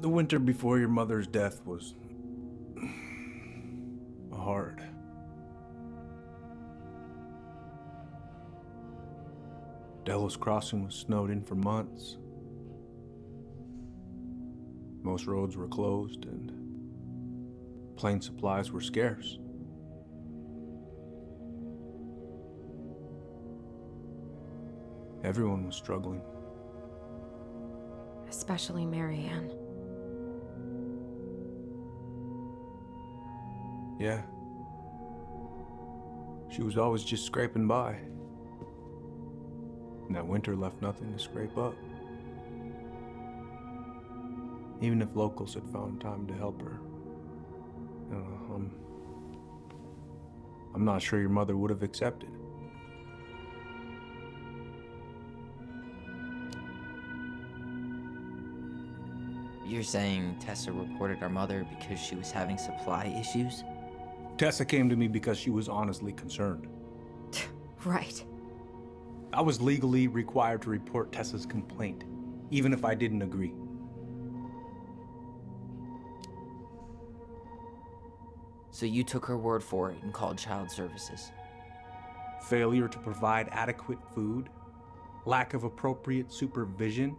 The winter before your mother's death was hard. Delos Crossing was snowed in for months. Most roads were closed and plane supplies were scarce. Everyone was struggling. Especially Marianne. Yeah. She was always just scraping by. And that winter left nothing to scrape up. Even if locals had found time to help her. You know, I'm not sure your mother would have accepted. You're saying Tessa reported our mother because she was having supply issues? Tessa came to me because she was honestly concerned. Right. I was legally required to report Tessa's complaint, even if I didn't agree. So you took her word for it and called child services? Failure to provide adequate food, lack of appropriate supervision,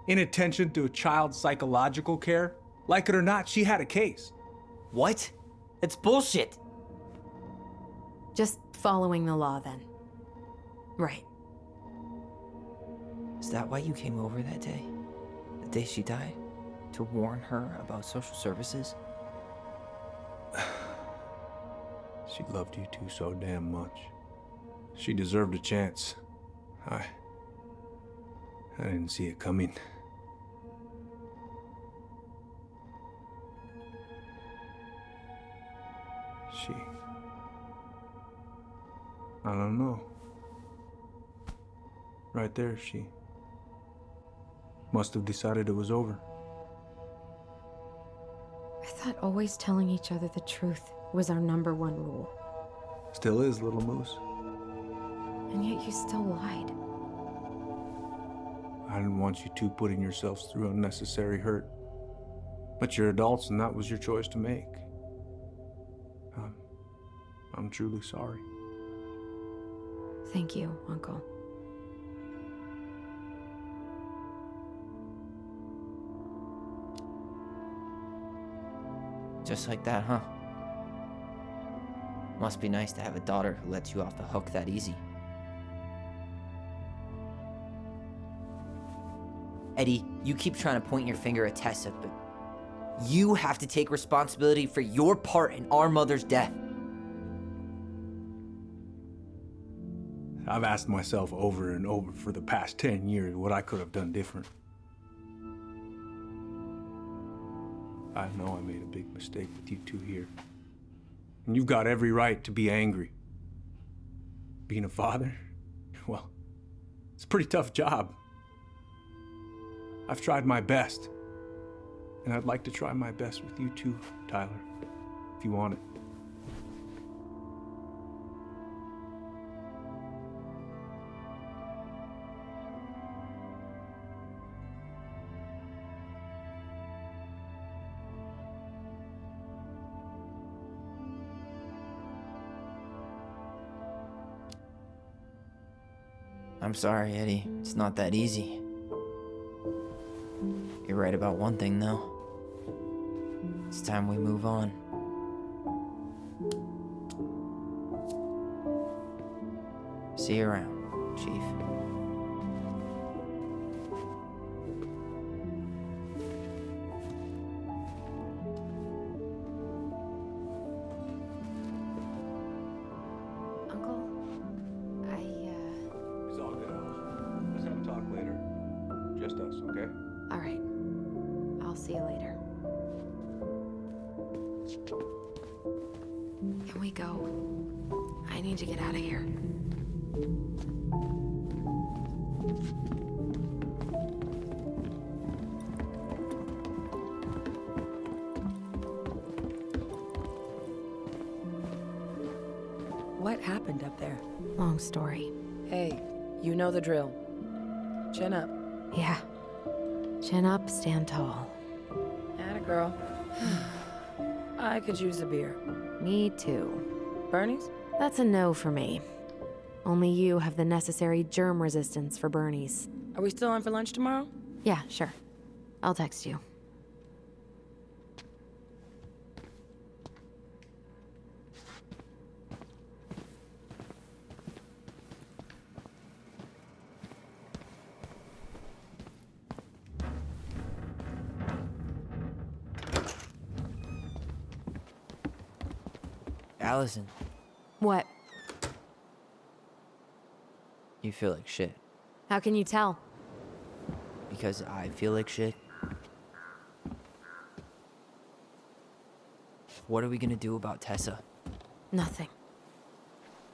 inattention to a child's psychological care. Like it or not, she had a case. What? It's bullshit! Just following the law then. Right. Is that why you came over that day? The day she died? To warn her about social services? She loved you two so damn much. She deserved a chance. I didn't see it coming. I don't know. Right there, she must have decided it was over. I thought always telling each other the truth was our #1 rule. Still is, little moose. And yet you still lied. I didn't want you two putting yourselves through unnecessary hurt. But you're adults and that was your choice to make. I'm truly sorry. Thank you, Uncle. Just like that, huh? Must be nice to have a daughter who lets you off the hook that easy. Eddie, you keep trying to point your finger at Tessa, but you have to take responsibility for your part in our mother's death. I've asked myself over and over for the past 10 years what I could have done different. I know I made a big mistake with you two here. And you've got every right to be angry. Being a father, well, it's a pretty tough job. I've tried my best. And I'd like to try my best with you too, Tyler, if you want it. I'm sorry, Eddie. It's not that easy. You're right about one thing, though. It's time we move on. See you around, Chief. Uncle, It's all good, Alice. Let's have a talk later. Just us, okay? all right. I'll see you later. Can we go? I need to get out of here. What happened up there? Long story. Hey, you know the drill. Chin up. Yeah. Chin up, stand tall. girl. I could use a beer. Me too. Bernie's? That's a no for me. Only you have the necessary germ resistance for Bernie's. Are we still on for lunch tomorrow? Yeah, sure. I'll text you. Alyson, What? you feel like shit. How can you tell? Because I feel like shit. What are we gonna do about Tessa? Nothing.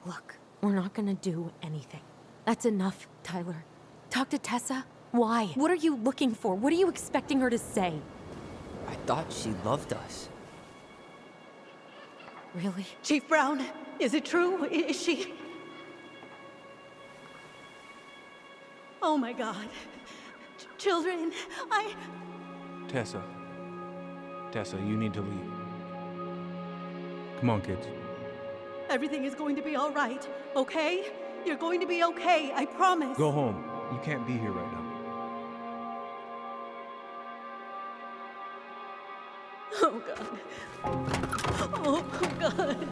Look, we're not gonna do anything. That's enough, Tyler. Talk to Tessa? Why? What are you looking for? What are you expecting her to say? I thought she loved us. Really? Chief Brown, is it true? Is she... Oh my God. Children, Tessa. Tessa, you need to leave. Come on, kids. Everything is going to be all right, okay? You're going to be okay, I promise. Go home. You can't be here right now. Oh God. Oh God.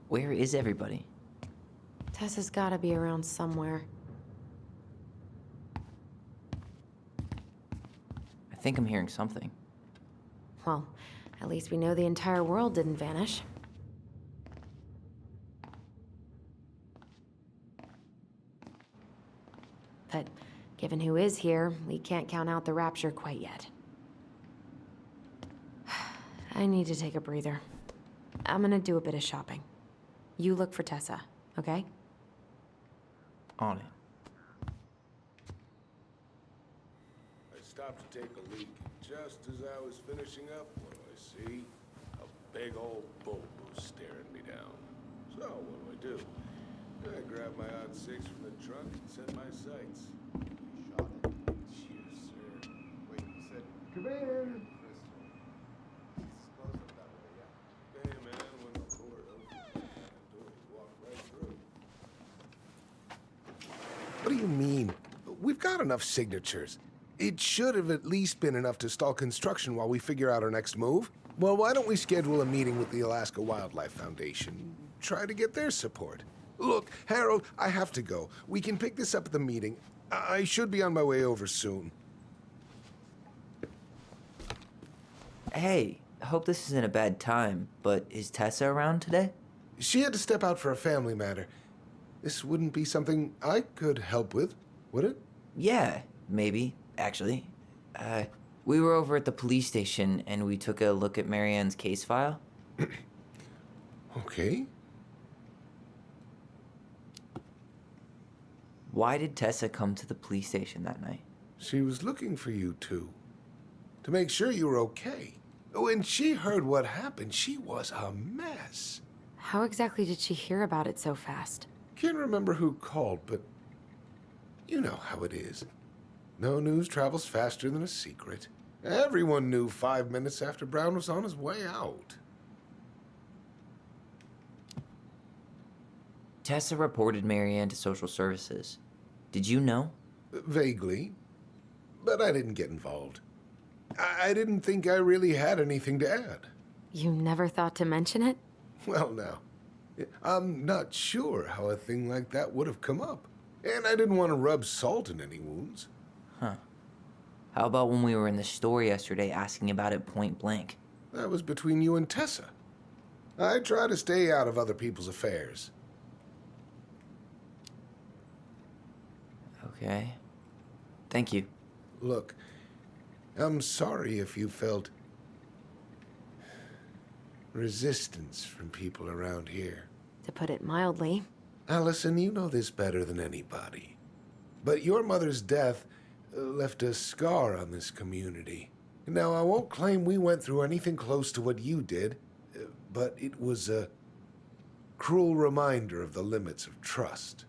Where is everybody? Tessa's gotta be around somewhere. I think I'm hearing something. Well, at least we know the entire world didn't vanish. But given who is here, we can't count out the rapture quite yet. I need to take a breather. I'm gonna do a bit of shopping. You look for Tessa, okay? On it. I stopped to take a leak, just as I was finishing up, what do I see? A big old bulbous staring me down. So, what do? I grabbed my odd six from the trunk and set my sights. Shot it. Yes, sir. Wait, you said, come in! Hey, man, when the door opens, walk right through. What do you mean? We've got enough signatures. It should have at least been enough to stall construction while we figure out our next move. Well, why don't we schedule a meeting with the Alaska Wildlife Foundation? Try to get their support. Look, Harold, I have to go. We can pick this up at the meeting. I should be on my way over soon. Hey, I hope this isn't a bad time, but is Tessa around today? She had to step out for a family matter. This wouldn't be something I could help with, would it? Yeah, maybe, actually. We were over at the police station and we took a look at Marianne's case file. Okay. Why did Tessa come to the police station that night? She was looking for you two. To make sure you were okay. When she heard what happened, she was a mess. How exactly did she hear about it so fast? Can't remember who called, but you know how it is. No news travels faster than a secret. Everyone knew 5 minutes after Brown was on his way out. Tessa reported Marianne to social services. Did you know? Vaguely, but I didn't get involved. I didn't think I really had anything to add. You never thought to mention it? Well, now, I'm not sure how a thing like that would have come up. And I didn't want to rub salt in any wounds. Huh. How about when we were in the store yesterday asking about it point blank? That was between you and Tessa. I try to stay out of other people's affairs. Okay. Thank you. Look, I'm sorry if you felt resistance from people around here. To put it mildly. Alyson, you know this better than anybody. But your mother's death left a scar on this community. Now, I won't claim we went through anything close to what you did, but it was a cruel reminder of the limits of trust.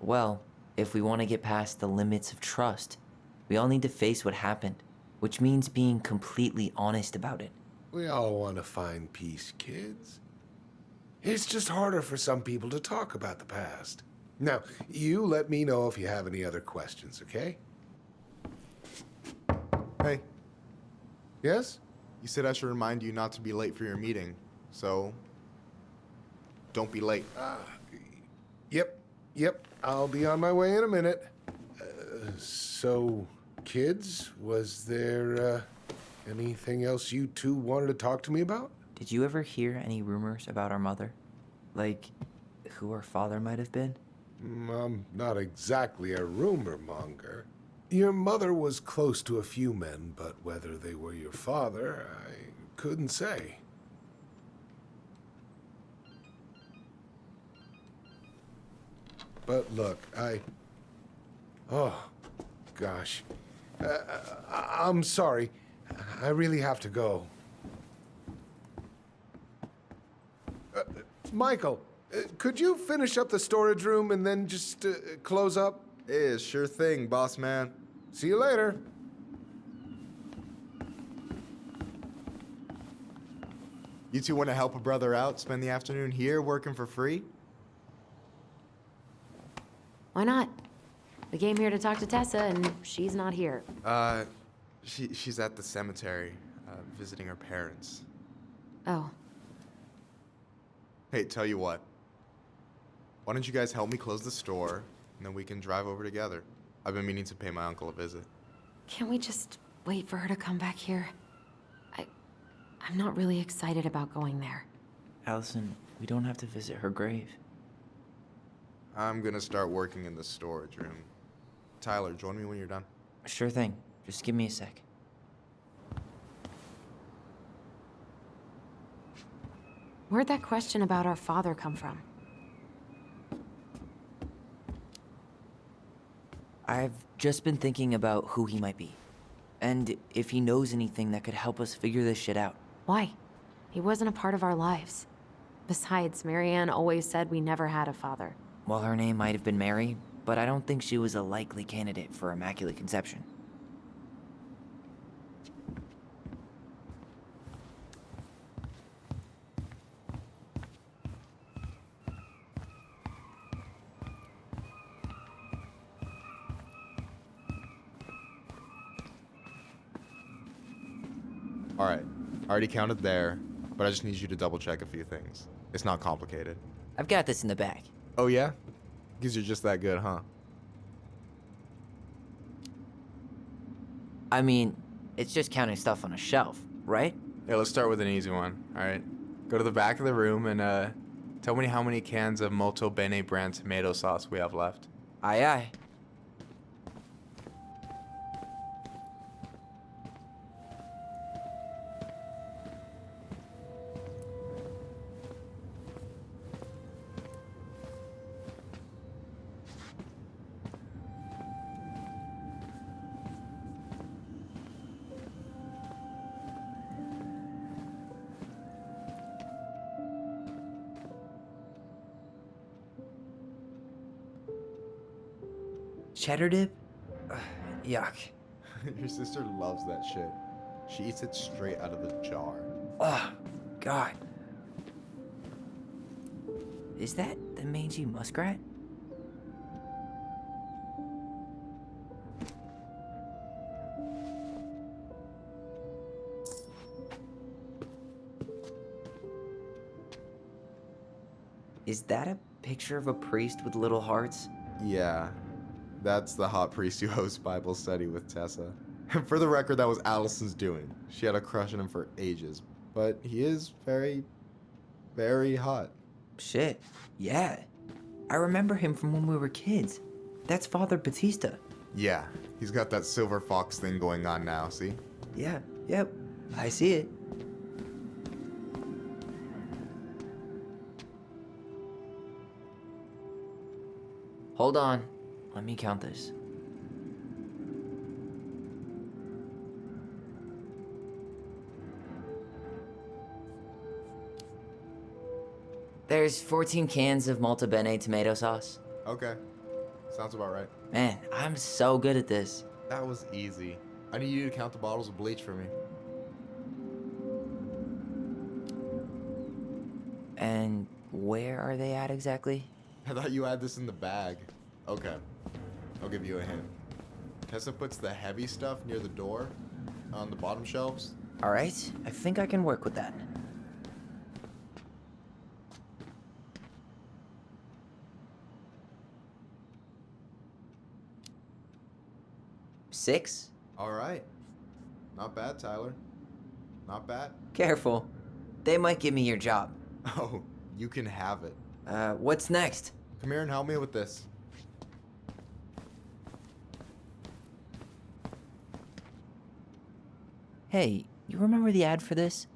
Well, if we want to get past the limits of trust, we all need to face what happened, which means being completely honest about it. We all want to find peace, kids. It's just harder for some people to talk about the past. Now, you let me know if you have any other questions, okay? Hey, Yes? you said I should remind you not to be late for your meeting, so don't be late. Yep. I'll be on my way in a minute. So, kids, was there anything else you two wanted to talk to me about? Did you ever hear any rumors about our mother? Like, who our father might have been? I'm not exactly a rumor monger. Your mother was close to a few men, but whether they were your father, I couldn't say. But look, oh, gosh. I'm sorry. I really have to go. Michael, could you finish up the storage room and then just close up? Yeah, sure thing, boss man. See you later. You two want to help a brother out, spend the afternoon here working for free? Why not? We came here to talk to Tessa, and she's not here. She's at the cemetery, visiting her parents. Oh, Hey, tell you what. Why don't you guys help me close the store, and then we can drive over together? I've been meaning to pay my uncle a visit. can't we just wait for her to come back here? I'm not really excited about going there. Alyson, we don't have to visit her grave. I'm gonna start working in the storage room. Tyler, join me when you're done. Sure thing. Just give me a sec. Where'd that question about our father come from? I've just been thinking about who he might be. And if he knows anything that could help us figure this shit out. Why? He wasn't a part of our lives. Besides, Marianne always said we never had a father. Well, her name might have been Mary, but I don't think she was a likely candidate for Immaculate Conception. All right, I already counted there, but I just need you to double check a few things. It's not complicated. I've got this in the bag. Oh yeah? Because you're just that good, huh? I mean, it's just counting stuff on a shelf, right? Yeah, let's start with an easy one, all right? Go to the back of the room and tell me how many cans of Molto Bene brand tomato sauce we have left. Aye, aye. Cheddar dip? Ugh, yuck. Your sister loves that shit. She eats it straight out of the jar. Oh, God. Is that the mangy muskrat? Is that a picture of a priest with little hearts? Yeah, that's the hot priest who hosts Bible study with Tessa. And for the record, that was Allison's doing. She had a crush on him for ages, but he is very, very hot. Shit, yeah. I remember him from when we were kids. That's Father Batista. Yeah, he's got that silver fox thing going on now, see? Yeah, yep, I see it. Hold on, let me count this. There's 14 cans of Malta Bene tomato sauce. Okay. Sounds about right. Man, I'm so good at this. That was easy. I need you to count the bottles of bleach for me. And where are they at exactly? I thought you had this in the bag. Okay. I'll give you a hint. Tessa puts the heavy stuff near the door on the bottom shelves. All right, I think I can work with that. Six? All right. Not bad, Tyler. Not bad. Careful. They might give me your job. Oh, you can have it. What's next? Come here and help me with this. Hey, you remember the ad for this?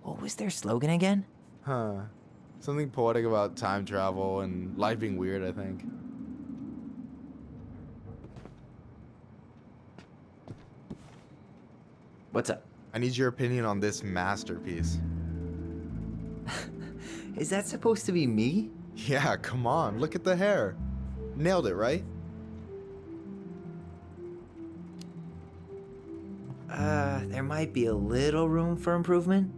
What was their slogan again? Huh. Something poetic about time travel and life being weird, I think. What's up? I need your opinion on this masterpiece. Is that supposed to be me? Yeah, come on. Look at the hair. Nailed it, right? There might be a little room for improvement.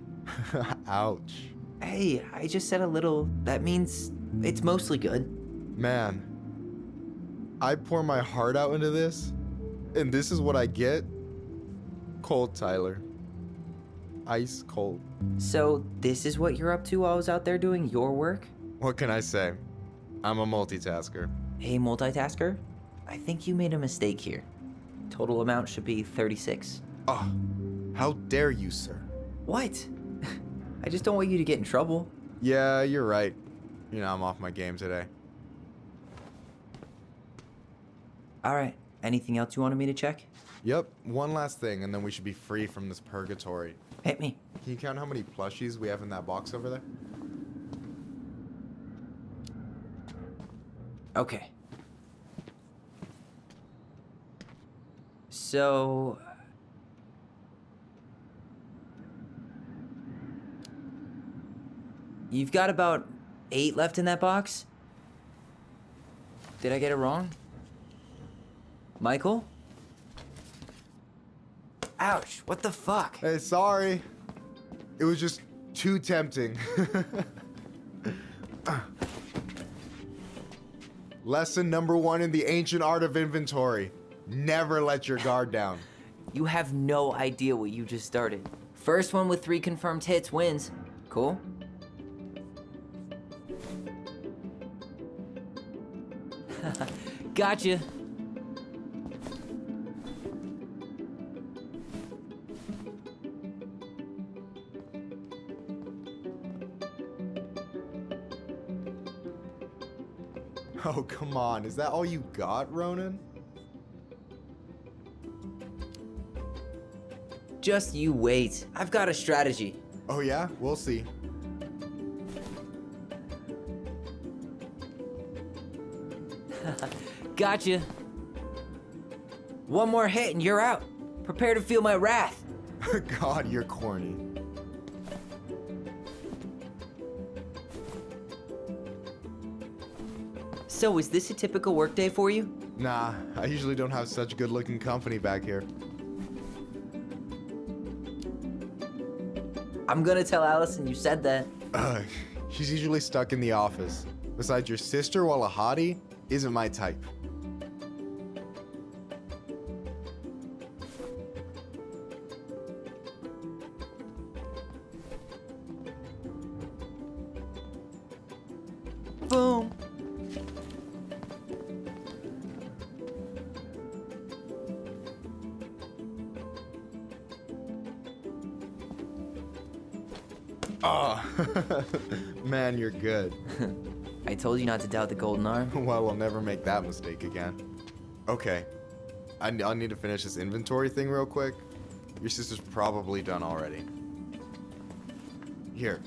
Ouch. Hey, I just said a little. That means it's mostly good. Man, I pour my heart out into this, and this is what I get? Cold, Tyler. Ice cold. So, this is what you're up to while I was out there doing your work? What can I say? I'm a multitasker. Hey, multitasker. I think you made a mistake here. Total amount should be 36. Oh, how dare you, sir? What? I just don't want you to get in trouble. Yeah, you're right. You know, I'm off my game today. All right. Anything else you wanted me to check? Yep, one last thing, and then we should be free from this purgatory. Hit me. Can you count how many plushies we have in that box over there? Okay. So... You've got about 8 left in that box? Did I get it wrong? Michael? Ouch, what the fuck? Hey, sorry. It was just too tempting. Lesson number 1 in the ancient art of inventory. Never let your guard down. You have no idea what you just started. First one with 3 confirmed hits wins. Cool? Gotcha. Oh, come on. Is that all you got, Ronan? Just you wait. I've got a strategy. Oh, yeah? We'll see. Gotcha. One more hit and you're out. Prepare to feel my wrath. God, you're corny. So, is this a typical workday for you? Nah, I usually don't have such good-looking company back here. I'm gonna tell Alyson you said that. Ugh, she's usually stuck in the office. Besides, your sister, while a hottie, isn't my type. Boom. Oh, man, you're good. I told you not to doubt the golden arm. Well, we'll never make that mistake again. Okay, I'll need to finish this inventory thing real quick. Your sister's probably done already. Here,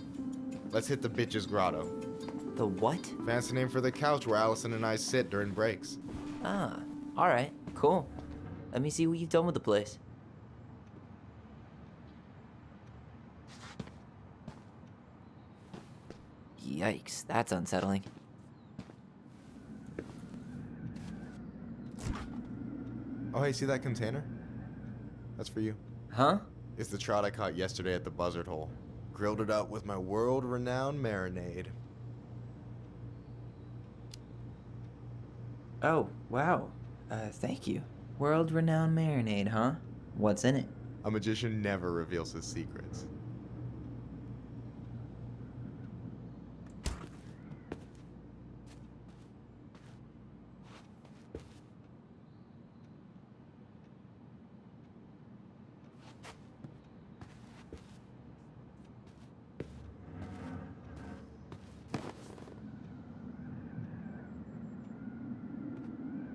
let's hit the bitch's grotto. The what? Fancy name for the couch where Alyson and I sit during breaks. Ah, alright, cool. Let me see what you've done with the place. Yikes, that's unsettling. Oh, hey, see that container? That's for you. Huh? It's the trout I caught yesterday at the buzzard hole. Grilled it up with my world-renowned marinade. Oh, wow. Thank you. World-renowned marinade, huh? What's in it? A magician never reveals his secrets.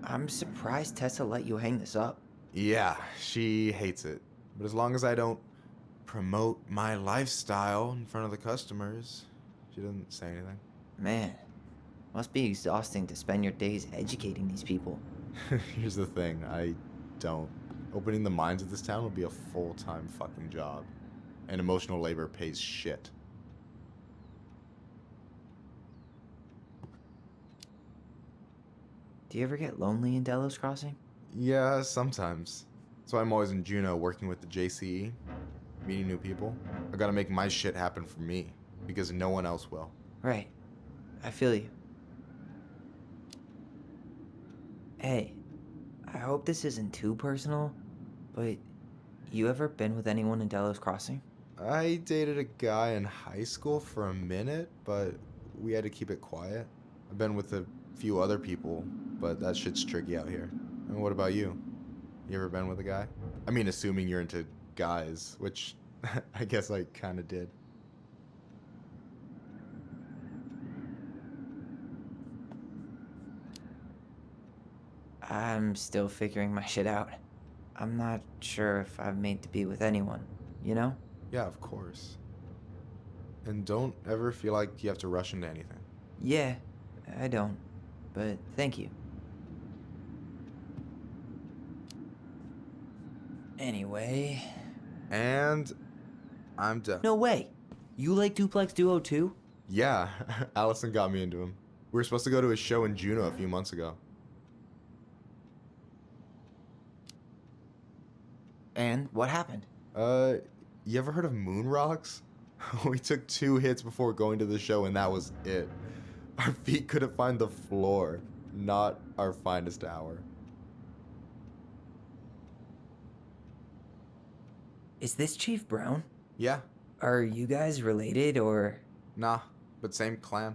I'm surprised Tessa let you hang this up. Yeah, she hates it. But as long as I don't promote my lifestyle in front of the customers, she doesn't say anything. Man, must be exhausting to spend your days educating these people. Here's the thing, I don't. Opening the mines of this town would be a full-time fucking job. And emotional labor pays shit. Do you ever get lonely in Delos Crossing? Yeah, sometimes. So I'm always in Juneau working with the JCE, meeting new people. I gotta make my shit happen for me, because no one else will. Right. I feel you. Hey, I hope this isn't too personal, but you ever been with anyone in Delos Crossing? I dated a guy in high school for a minute, but we had to keep it quiet. I've been with a few other people, but that shit's tricky out here. And what about you? You ever been with a guy? I mean, assuming you're into guys, which I guess I kinda did. I'm still figuring my shit out. I'm not sure if I'm made to be with anyone, you know? Yeah, of course. And don't ever feel like you have to rush into anything. Yeah, I don't. But thank you. Anyway. And I'm done. No way! You like Duplex Duo too? Yeah, Alyson got me into him. We were supposed to go to a show in Juneau a few months ago. And what happened? You ever heard of moon rocks? We took 2 hits before going to the show and that was it. Our feet couldn't find the floor. Not our finest hour. Is this Chief Brown? Yeah, Are you guys related or? nah, but same clan.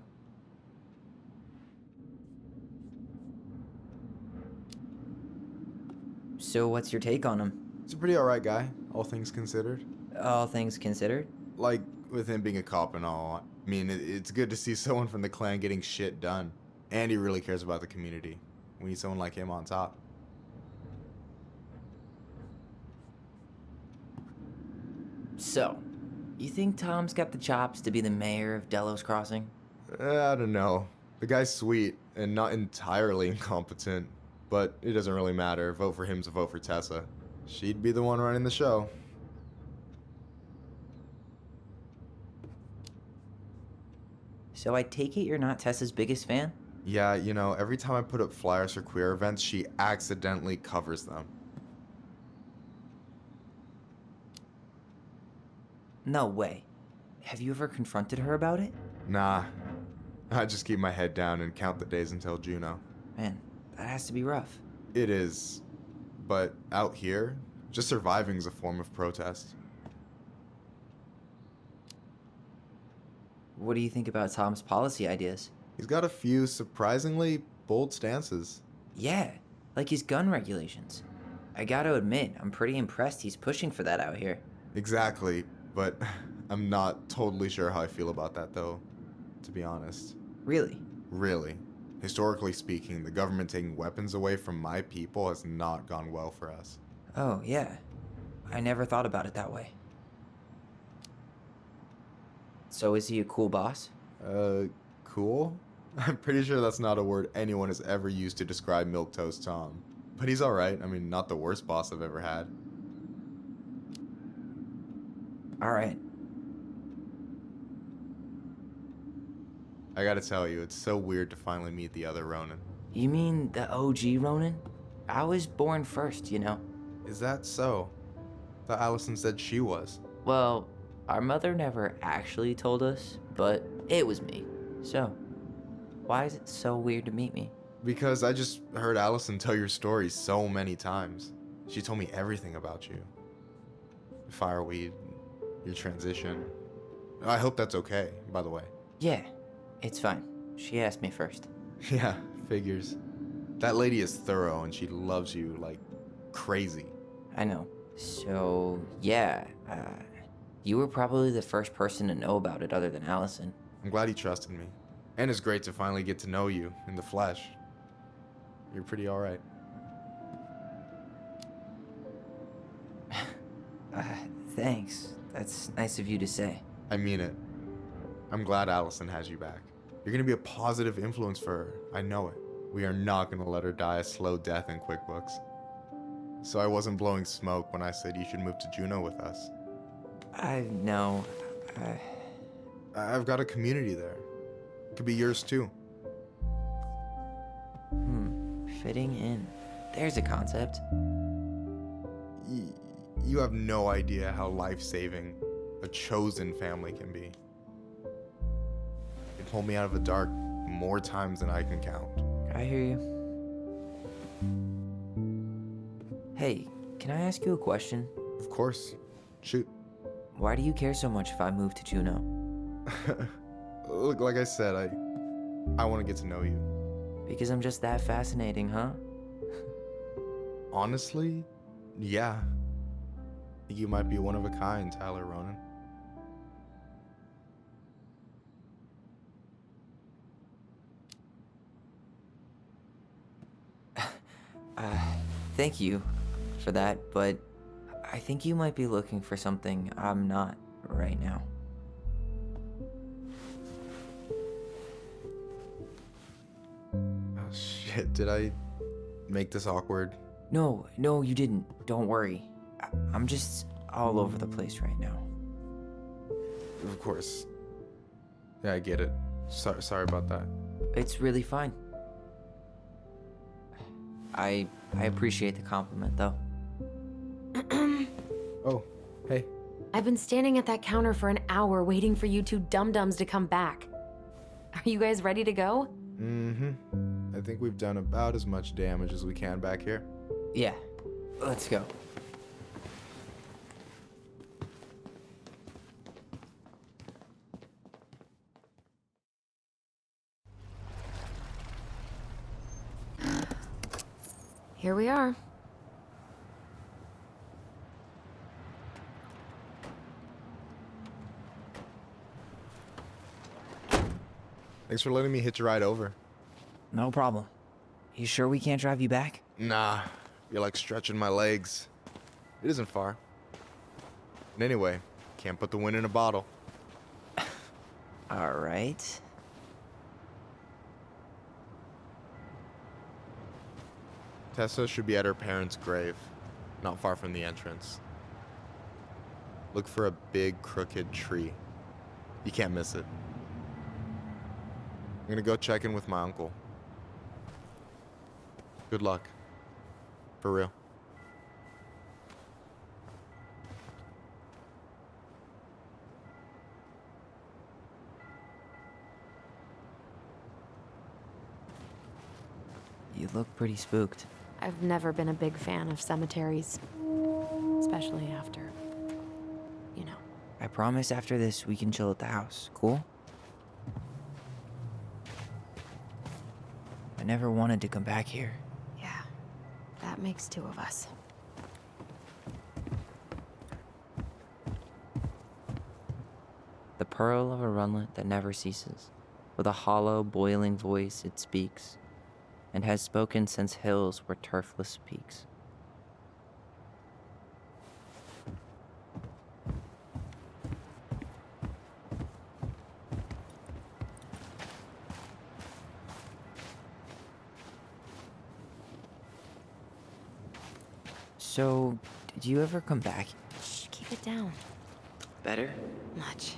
So what's your take on him? He's a pretty alright guy, all things considered. All things considered? Like, with him being a cop and all, I mean, it's good to see someone from the clan getting shit done. And he really cares about the community. We need someone like him on top. So, you think Tom's got the chops to be the mayor of Delos Crossing? I don't know. The guy's sweet and not entirely incompetent, but it doesn't really matter. Vote for him's a vote for Tessa. She'd be the one running the show. So I take it you're not Tessa's biggest fan? Yeah, you know, every time I put up flyers for queer events, she accidentally covers them. No way. Have you ever confronted her about it? Nah, I just keep my head down and count the days until Juneau. Man, that has to be rough. It is, but out here, just surviving is a form of protest. What do you think about Tom's policy ideas? He's got a few surprisingly bold stances. Yeah, like his gun regulations. I gotta admit, I'm pretty impressed he's pushing for that out here. Exactly, but I'm not totally sure how I feel about that though, to be honest. Really? Really. Historically speaking, the government taking weapons away from my people has not gone well for us. Oh, yeah. I never thought about it that way. So is he a cool boss? Cool? I'm pretty sure that's not a word anyone has ever used to describe Milquetoast Tom. But he's alright. I mean, not the worst boss I've ever had. Alright. I gotta tell you, it's so weird to finally meet the other Ronan. You mean the OG Ronan? I was born first, you know? Is that so? Thought Alyson said she was. Well, our mother never actually told us, but it was me. So, why is it so weird to meet me? Because I just heard Alyson tell your story so many times. She told me everything about you. Fireweed, your transition. I hope that's okay, by the way. Yeah, it's fine. She asked me first. Yeah, figures. That lady is thorough and she loves you like crazy. I know. So, yeah, you were probably the first person to know about it other than Alyson. I'm glad he trusted me. And it's great to finally get to know you in the flesh. You're pretty alright. Thanks. That's nice of you to say. I mean it. I'm glad Alyson has you back. You're gonna be a positive influence for her. I know it. We are not gonna let her die a slow death in QuickBooks. So I wasn't blowing smoke when I said you should move to Juneau with us. I know. I've got a community there. It could be yours too. Fitting in. There's a concept. You have no idea how life-saving a chosen family can be. It pulled me out of the dark more times than I can count. I hear you. Hey, can I ask you a question? Of course. Shoot. Why do you care so much if I move to Juneau? Look, like I said, I want to get to know you. Because I'm just that fascinating, huh? Honestly, yeah. I think you might be one of a kind, Tyler Ronan. Thank you for that, but I think you might be looking for something I'm not right now. Oh shit, did I make this awkward? No, you didn't. Don't worry. I'm just all over the place right now. Of course. Yeah, I get it. Sorry about that. It's really fine. I appreciate the compliment, though. Oh, hey. I've been standing at that counter for an hour waiting for you two dum-dums to come back. Are you guys ready to go? Mm-hmm. I think we've done about as much damage as we can back here. Yeah, let's go. Here we are. Thanks for letting me hitch a ride over. No problem. You sure we can't drive you back? Nah, you're like stretching my legs. It isn't far. And anyway, can't put the wind in a bottle. All right. Tessa should be at her parents' grave, not far from the entrance. Look for a big crooked tree. You can't miss it. I'm gonna go check in with my uncle. Good luck. For real. You look pretty spooked. I've never been a big fan of cemeteries, especially after, you know. I promise after this we can chill at the house, cool? I never wanted to come back here. Yeah, that makes two of us. The pearl of a runlet that never ceases. With a hollow, boiling voice it speaks, and has spoken since hills were turfless peaks. So, did you ever come back? Shh, keep it down. Better? Much.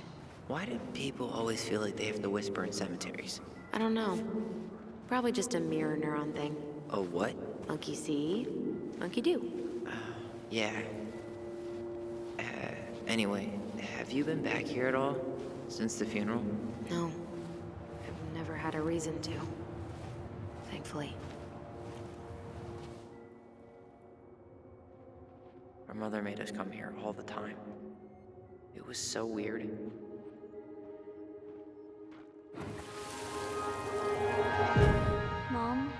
Why do people always feel like they have to whisper in cemeteries? I don't know. Probably just a mirror neuron thing. Oh, what? Monkey see, monkey do. Yeah. Anyway, have you been back here at all? Since the funeral? No. I've never had a reason to. Thankfully. Our mother made us come here all the time. It was so weird. Mom,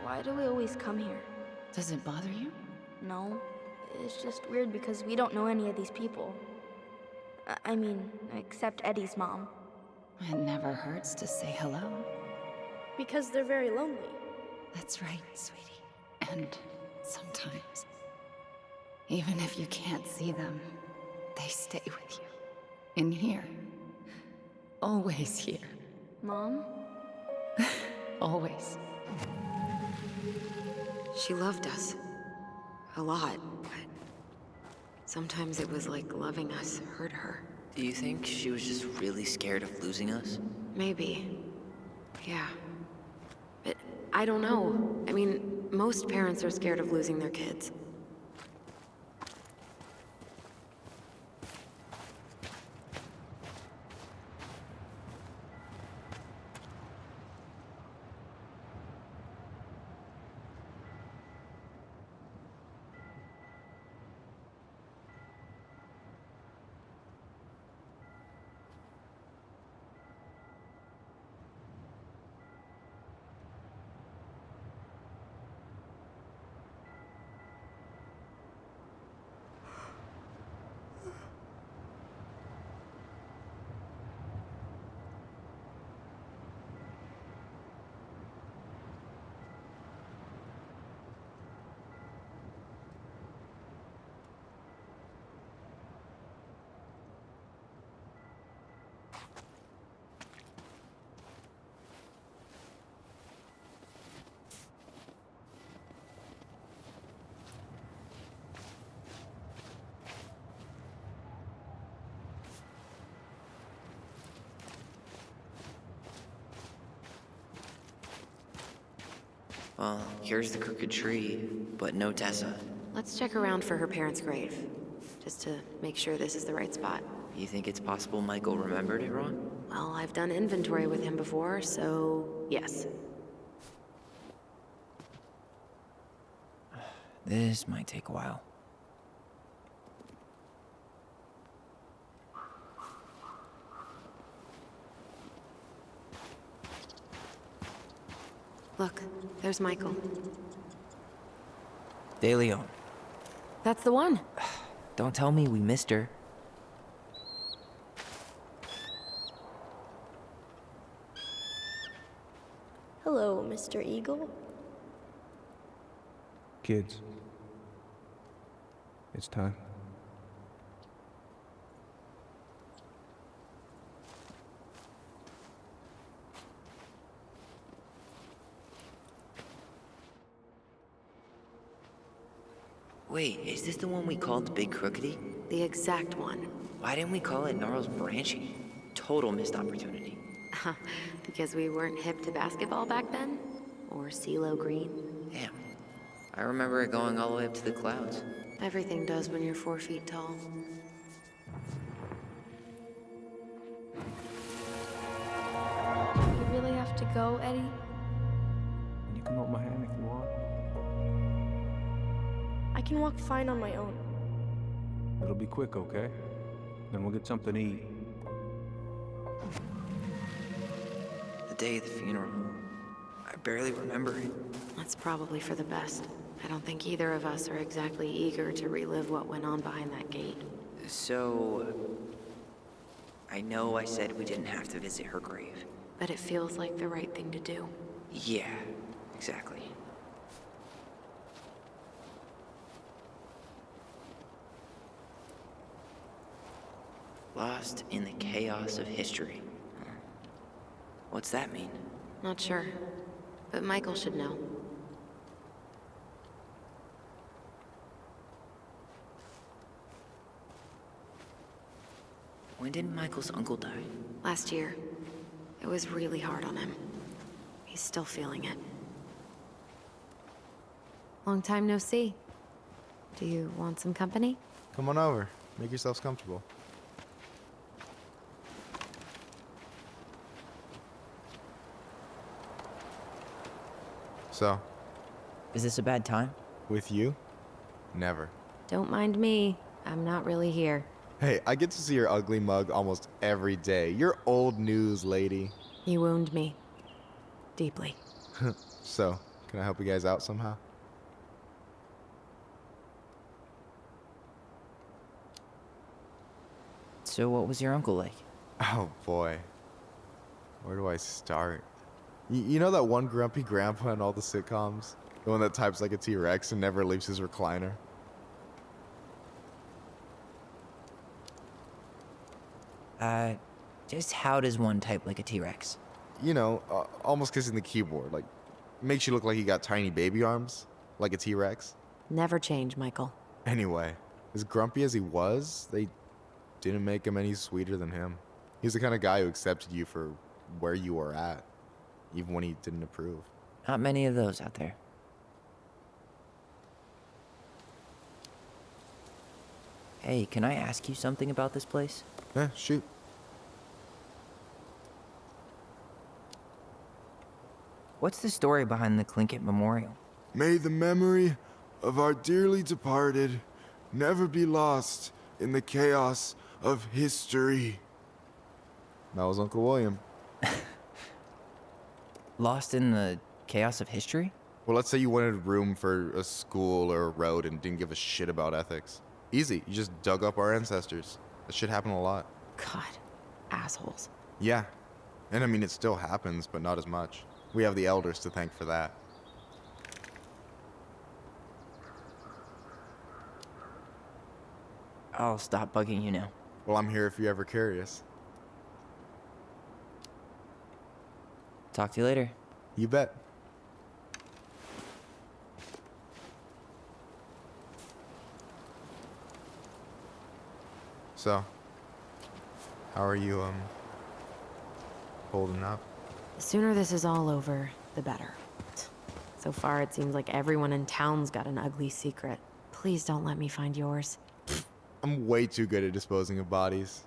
why do we always come here? Does it bother you? No, it's just weird because we don't know any of these people. I mean, except Eddie's mom. It never hurts to say hello. Because they're very lonely. That's right, sweetie. And sometimes, even if you can't see them, they stay with you. In here. Always here. Mom? Always. She loved us. A lot, but sometimes it was like loving us hurt her. Do you think she was just really scared of losing us? Maybe. Yeah. But I don't know. I mean, most parents are scared of losing their kids. Well, here's the crooked tree, but no Tessa. Let's check around for her parents' grave, just to make sure this is the right spot. You think it's possible Michael remembered it wrong? Well, I've done inventory with him before, so yes. This might take a while. Look, there's Michael. De Leon. That's the one. Don't tell me we missed her. Hello, Mr. Eagle. Kids. It's time. Wait, is this the one we called the Big Crookedy? The exact one. Why didn't we call it Gnarls Branching? Total missed opportunity. Because we weren't hip to basketball back then? Or CeeLo Green? Damn. I remember it going all the way up to the clouds. Everything does when you're 4 feet tall. You really have to go, Eddie? You can hold my hand if you want. I can walk fine on my own. It'll be quick, okay? Then we'll get something to eat. The day of the funeral. I barely remember it. That's probably for the best. I don't think either of us are exactly eager to relive what went on behind that gate. So... I know I said we didn't have to visit her grave. But it feels like the right thing to do. Yeah, exactly. Lost in the chaos of history. What's that mean? Not sure. But Michael should know. When did Michael's uncle die? Last year. It was really hard on him. He's still feeling it. Long time no see. Do you want some company? Come on over. Make yourselves comfortable. So, Is this a bad time? with you? Never. Don't mind me. I'm not really here. Hey, I get to see your ugly mug almost every day. You're old news, lady. You wound me. Deeply. So, can I help you guys out somehow? So what was your uncle like? Oh boy. Where do I start? You know that one grumpy grandpa in all the sitcoms? The one that types like a T-Rex and never leaves his recliner? Just how does one type like a T-Rex? You know, almost kissing the keyboard. Like, makes you look like you got tiny baby arms, like a T-Rex. Never change, Michael. Anyway, as grumpy as he was, they didn't make him any sweeter than him. He's the kind of guy who accepted you for where you were at, even when he didn't approve. Not many of those out there. Hey, can I ask you something about this place? Yeah, shoot. What's the story behind the Tlingit Memorial? May the memory of our dearly departed never be lost in the chaos of history. That was Uncle William. Lost in the chaos of history? Well, let's say you wanted room for a school or a road and didn't give a shit about ethics. Easy, you just dug up our ancestors. That shit happened a lot. God. Assholes. Yeah. And I mean, it still happens, but not as much. We have the elders to thank for that. I'll stop bugging you now. Well, I'm here if you're ever curious. Talk to you later. You bet. So, how are you, holding up? The sooner this is all over, the better. So far, it seems like everyone in town's got an ugly secret. Please don't let me find yours. I'm way too good at disposing of bodies.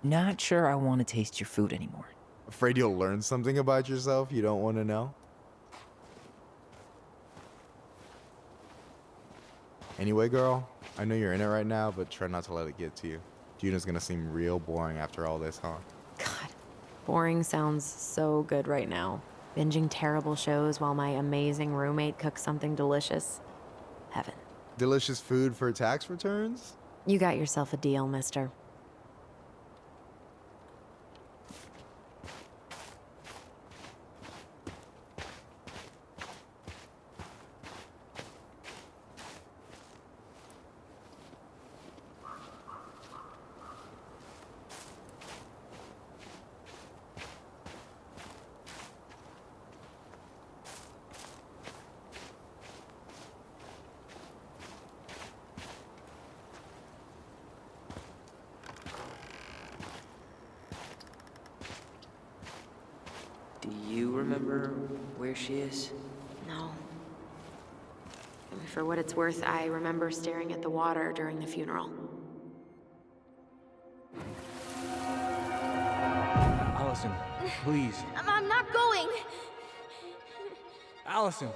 Not sure I want to taste your food anymore. Afraid you'll learn something about yourself you don't want to know? Anyway, girl, I know you're in it right now, but try not to let it get to you. Juna's gonna seem real boring after all this, huh? God, boring sounds so good right now. Binging terrible shows while my amazing roommate cooks something delicious. Heaven. Delicious food for tax returns? You got yourself a deal, mister. Do you remember where she is? No. I mean, for what it's worth, I remember staring at the water during the funeral. Alyson, please. I'm not going. Alyson,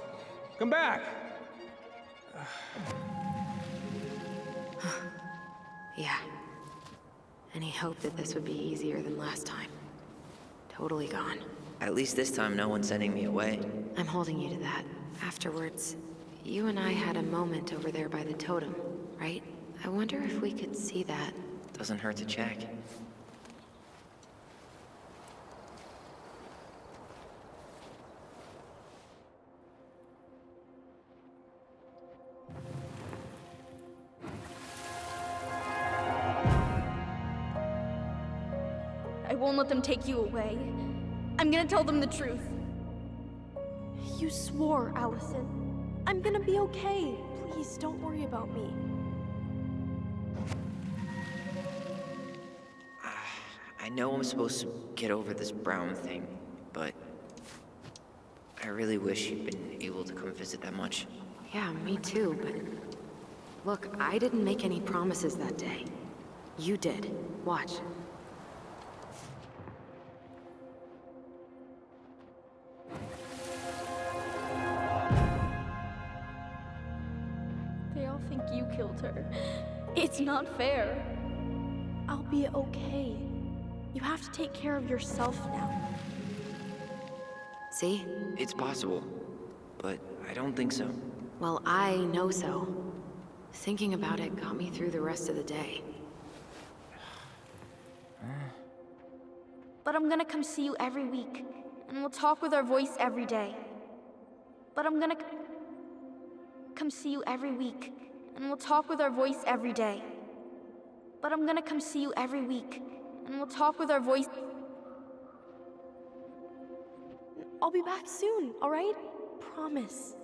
come back. Yeah. Any hope that this would be easier than last time? Totally gone. At least this time no one's sending me away. I'm holding you to that. Afterwards, you and I had a moment over there by the totem, right? I wonder if we could see that. Doesn't hurt to check. I won't let them take you away. I'm gonna tell them the truth. You swore, Alyson. I'm gonna be okay. Please, don't worry about me. I know I'm supposed to get over this Brown thing, but I really wish you'd been able to come visit that much. Yeah, me too, but... Look, I didn't make any promises that day. You did. Watch. They all think you killed her. It's not fair. I'll be okay. You have to take care of yourself now. See? It's possible, but I don't think so. Well, I know so. Thinking about it got me through the rest of the day. But I'm gonna come see you every week, and we'll talk with our voice every day. But I'm gonna come see you every week, and we'll talk with our voice every day. But I'm gonna come see you every week, and we'll talk with our voice. I'll be back soon, alright? Promise.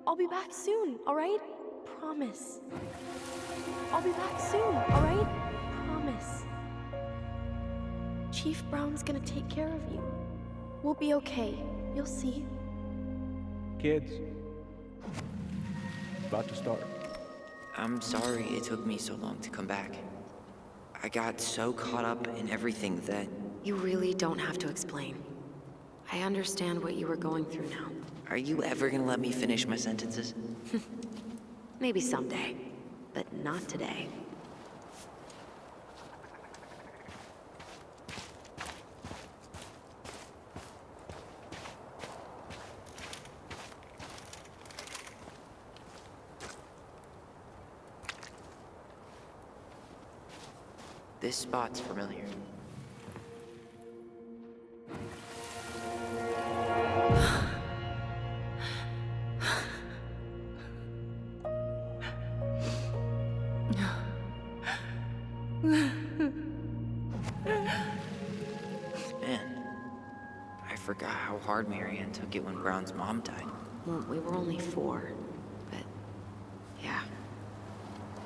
I'll be back soon, alright? Promise. I'll be back soon, alright? Promise. Chief Brown's gonna take care of you. We'll be okay. You'll see. Kids, about to start. I'm sorry it took me so long to come back. I got so caught up in everything that... You really don't have to explain. I understand what you were going through now. Are you ever gonna let me finish my sentences? Maybe someday, but not today. This spot's familiar. Man, I forgot how hard Marianne took it when Brown's mom died. Well, we were only 4, but yeah.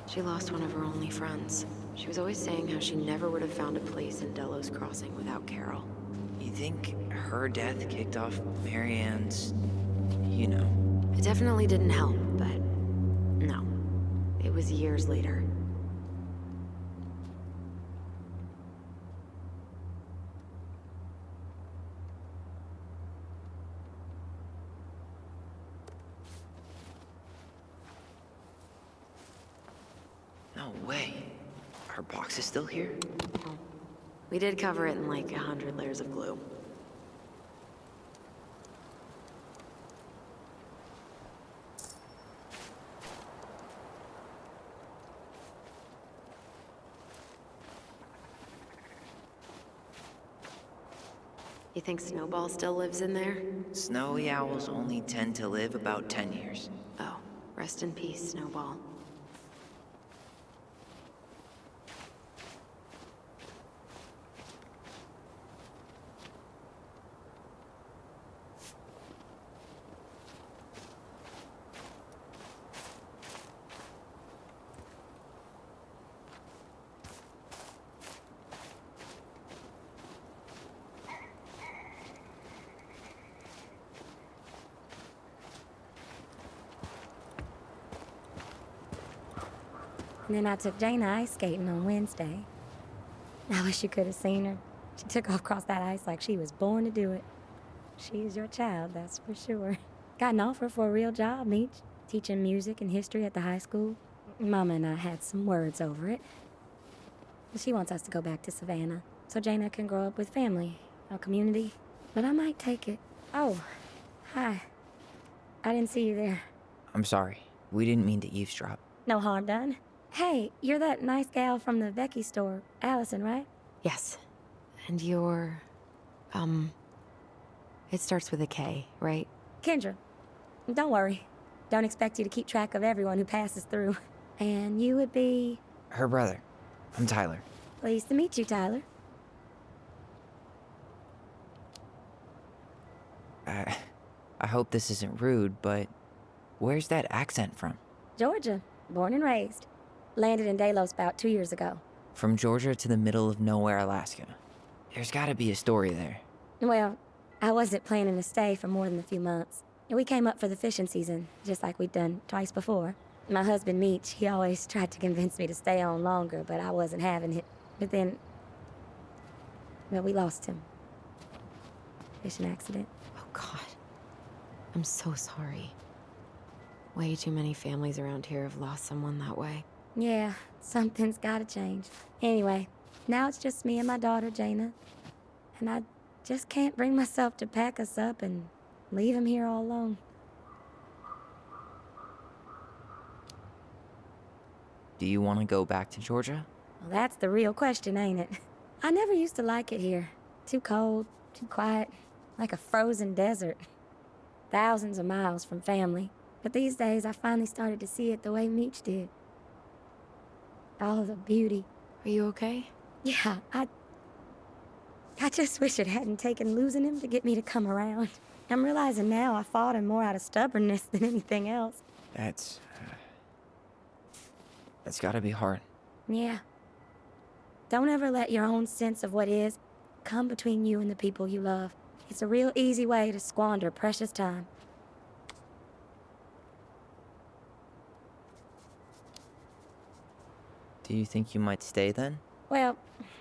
She lost one of her only friends. She was always saying how she never would have found a place in Delos Crossing without Carol. You think her death kicked off Marianne's, you know? It definitely didn't help, but no. It was years later. No way. Her box is still here? We did cover it in like 100 layers of glue. You think Snowball still lives in there? Snowy owls only tend to live about 10 years. Oh, rest in peace, Snowball. And then I took Jaina ice skating on Wednesday. I wish you could have seen her. She took off across that ice like she was born to do it. She is your child, that's for sure. Got an offer for a real job, Meech. Teaching music and history at the high school. Mama and I had some words over it. She wants us to go back to Savannah, so Jaina can grow up with family, a community. But I might take it. Oh, hi. I didn't see you there. I'm sorry. We didn't mean to eavesdrop. No harm done. Hey, you're that nice gal from the Becky store, Alyson, right? Yes. And you're... It starts with a K, right? Kendra. Don't worry. Don't expect you to keep track of everyone who passes through. And you would be... Her brother. I'm Tyler. Pleased to meet you, Tyler. I hope this isn't rude, but where's that accent from? Georgia, born and raised. Landed in Delos about 2 years ago. From Georgia to the middle of nowhere, Alaska. There's gotta be a story there. Well, I wasn't planning to stay for more than a few months. We came up for the fishing season, just like we'd done twice before. My husband, Meech, he always tried to convince me to stay on longer, but I wasn't having it. But then, well, we lost him. Fishing accident. Oh, God. I'm so sorry. Way too many families around here have lost someone that way. Yeah, something's gotta change. Anyway, now it's just me and my daughter, Jaina. And I just can't bring myself to pack us up and leave him here all alone. Do you want to go back to Georgia? Well, that's the real question, ain't it? I never used to like it here. Too cold, too quiet, like a frozen desert. Thousands of miles from family. But these days, I finally started to see it the way Meech did. All the beauty. Are you okay? Yeah, I just wish it hadn't taken losing him to get me to come around. I'm realizing now I fought him more out of stubbornness than anything else. That's gotta be hard. Yeah. Don't ever let your own sense of what is come between you and the people you love. It's a real easy way to squander precious time. Do you think you might stay then? Well,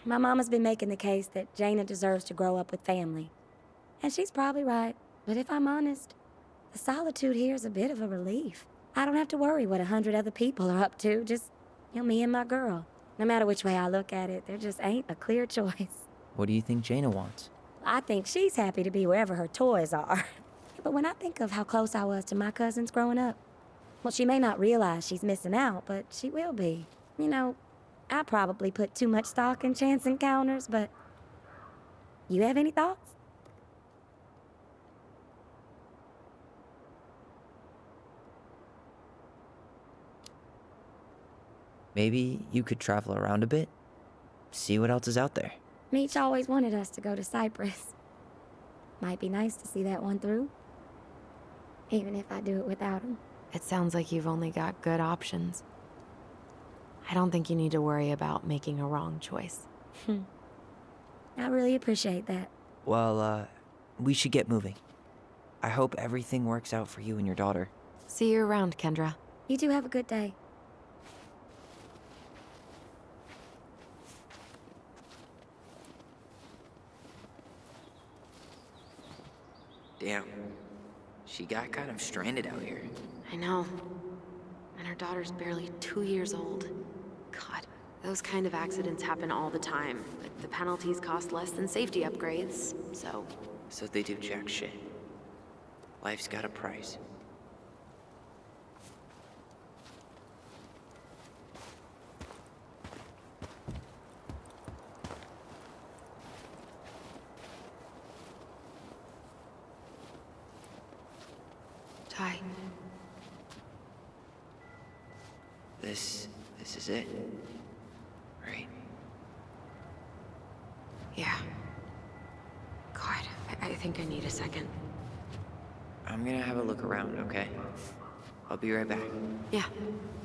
my mama's been making the case that Jaina deserves to grow up with family. And she's probably right. But if I'm honest, the solitude here is a bit of a relief. I don't have to worry what 100 other people are up to, just, me and my girl. No matter which way I look at it, there just ain't a clear choice. What do you think Jaina wants? I think she's happy to be wherever her toys are. But when I think of how close I was to my cousins growing up, well, she may not realize she's missing out, but she will be. I probably put too much stock in chance encounters, but you have any thoughts? Maybe you could travel around a bit, see what else is out there. Meech always wanted us to go to Cyprus. Might be nice to see that one through, even if I do it without him. It sounds like you've only got good options. I don't think you need to worry about making a wrong choice. I really appreciate that. Well, we should get moving. I hope everything works out for you and your daughter. See you around, Kendra. You two have a good day. Damn. She got kind of stranded out here. I know. And her daughter's barely 2 years old. God, those kind of accidents happen all the time. But the penalties cost less than safety upgrades, so... So they do jack shit. Life's got a price. Ty. This is it. Right? Yeah. God, I think I need a second. I'm gonna have a look around, okay? I'll be right back. Yeah,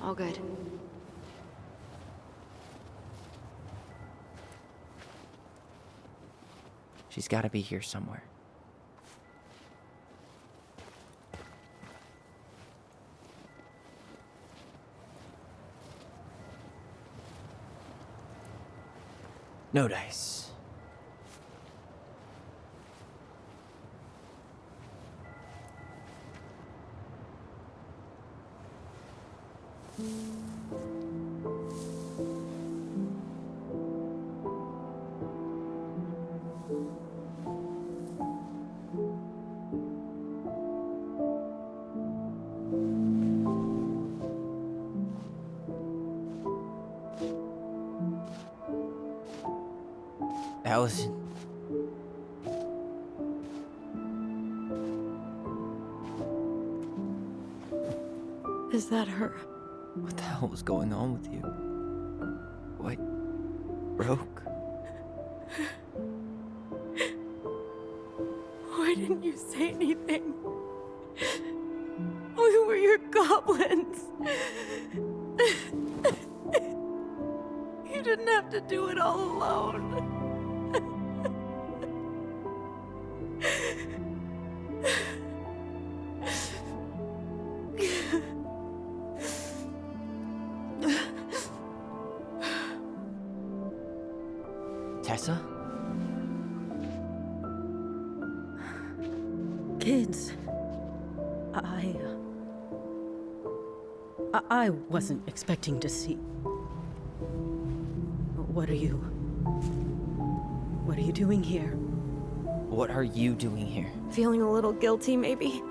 all good. She's gotta be here somewhere. No dice. Alyson. Is that her? What the hell was going on with you? What? Broke? Why didn't you say anything? goblins. You didn't have to do it all alone. Tessa? Kids, I wasn't expecting to see. What are you doing here? What are you doing here? Feeling a little guilty, maybe?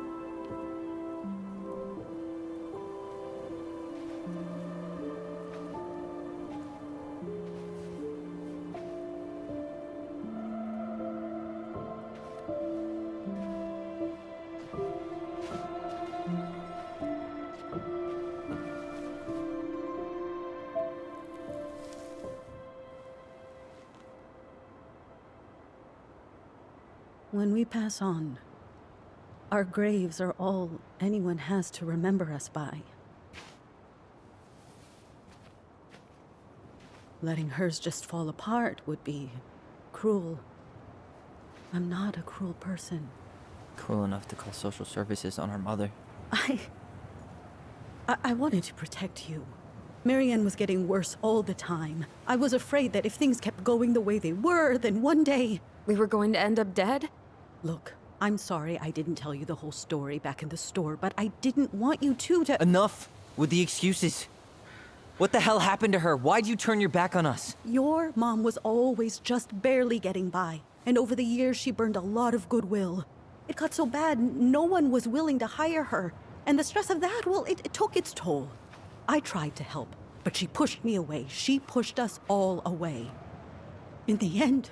When we pass on, our graves are all anyone has to remember us by. Letting hers just fall apart would be cruel. I'm not a cruel person. Cruel enough to call social services on our mother. I wanted to protect you. Marianne was getting worse all the time. I was afraid that if things kept going the way they were, then one day... We were going to end up dead? Look, I'm sorry I didn't tell you the whole story back in the store, but I didn't want you to... Enough with the excuses. What the hell happened to her? Why'd you turn your back on us? Your mom was always just barely getting by, and over the years she burned a lot of goodwill. It got so bad, no one was willing to hire her, and the stress of that, well, it took its toll. I tried to help, but she pushed me away. She pushed us all away. In the end,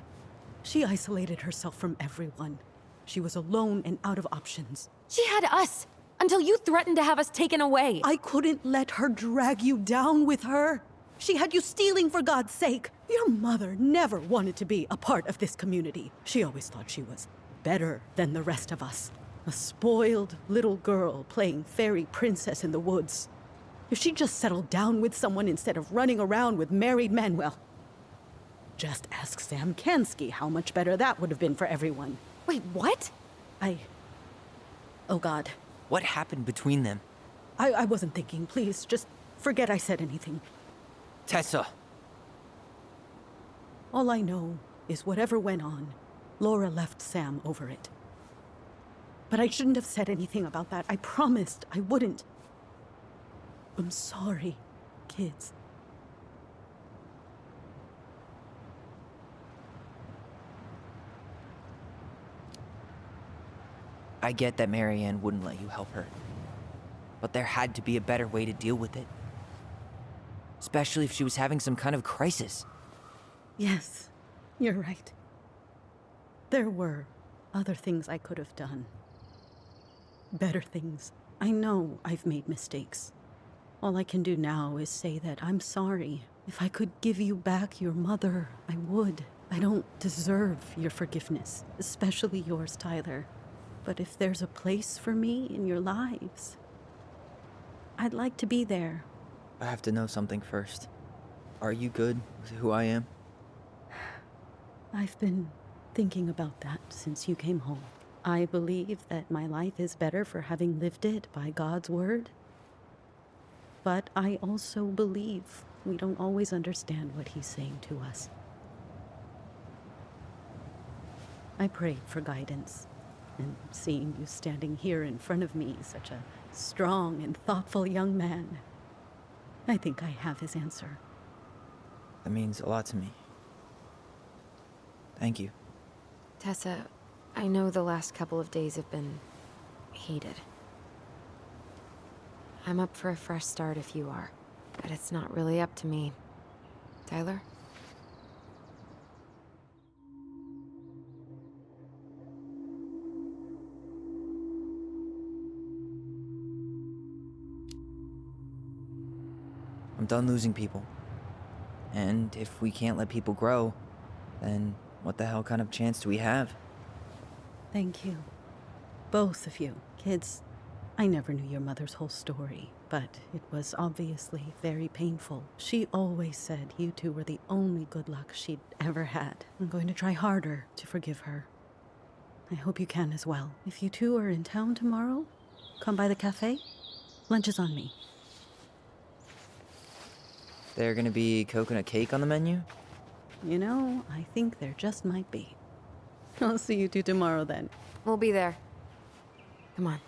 she isolated herself from everyone. She was alone and out of options. She had us, until you threatened to have us taken away. I couldn't let her drag you down with her. She had you stealing for God's sake. Your mother never wanted to be a part of this community. She always thought she was better than the rest of us. A spoiled little girl playing fairy princess in the woods. If she just settled down with someone instead of running around with married men, well, just ask Sam Kansky how much better that would have been for everyone. Wait, what? Oh God. What happened between them? I wasn't thinking. Please, just forget I said anything. Tessa! All I know is whatever went on, Laura left Sam over it. But I shouldn't have said anything about that. I promised I wouldn't. I'm sorry, kids. I get that Marianne wouldn't let you help her. But there had to be a better way to deal with it. Especially if she was having some kind of crisis. Yes, you're right. There were other things I could have done. Better things. I know I've made mistakes. All I can do now is say that I'm sorry. If I could give you back your mother, I would. I don't deserve your forgiveness, especially yours, Tyler. But if there's a place for me in your lives, I'd like to be there. I have to know something first. Are you good with who I am? I've been thinking about that since you came home. I believe that my life is better for having lived it by God's word. But I also believe we don't always understand what he's saying to us. I prayed for guidance. And seeing you standing here in front of me, such a strong and thoughtful young man, I think I have his answer. That means a lot to me. Thank you. Tessa, I know the last couple of days have been heated. I'm up for a fresh start if you are, but it's not really up to me. Tyler? I'm done losing people. And if we can't let people grow, then what the hell kind of chance do we have? Thank you. Both of you. Kids, I never knew your mother's whole story, but it was obviously very painful. She always said you two were the only good luck she'd ever had. I'm going to try harder to forgive her. I hope you can as well. If you two are in town tomorrow, come by the cafe. Lunch is on me. There gonna be coconut cake on the menu? You know, I think there just might be. I'll see you two tomorrow then. We'll be there. Come on.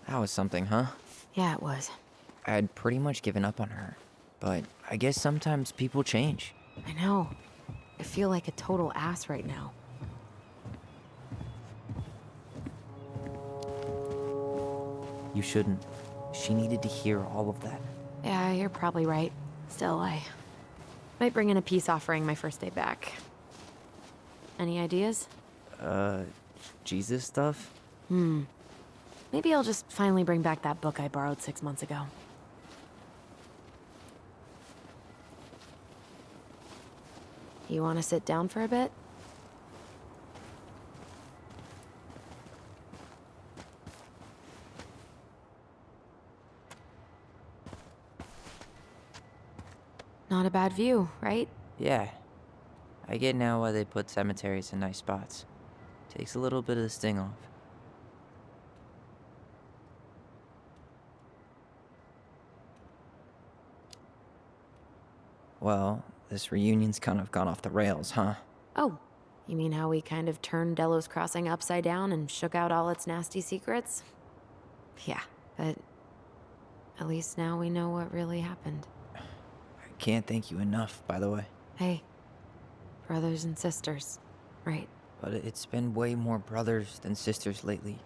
That was something, huh? Yeah, it was. I had pretty much given up on her, but I guess sometimes people change. I know. I feel like a total ass right now. You shouldn't. She needed to hear all of that. Yeah, you're probably right. Still, I might bring in a peace offering my first day back. Any ideas? Jesus stuff? Maybe I'll just finally bring back that book I borrowed 6 months ago. You want to sit down for a bit? Not a bad view, right? Yeah. I get now why they put cemeteries in nice spots. Takes a little bit of the sting off. Well, this reunion's kind of gone off the rails, huh? Oh, you mean how we kind of turned Delos Crossing upside down and shook out all its nasty secrets? Yeah, but at least now we know what really happened. I can't thank you enough, by the way. Hey, brothers and sisters, right? But it's been way more brothers than sisters lately,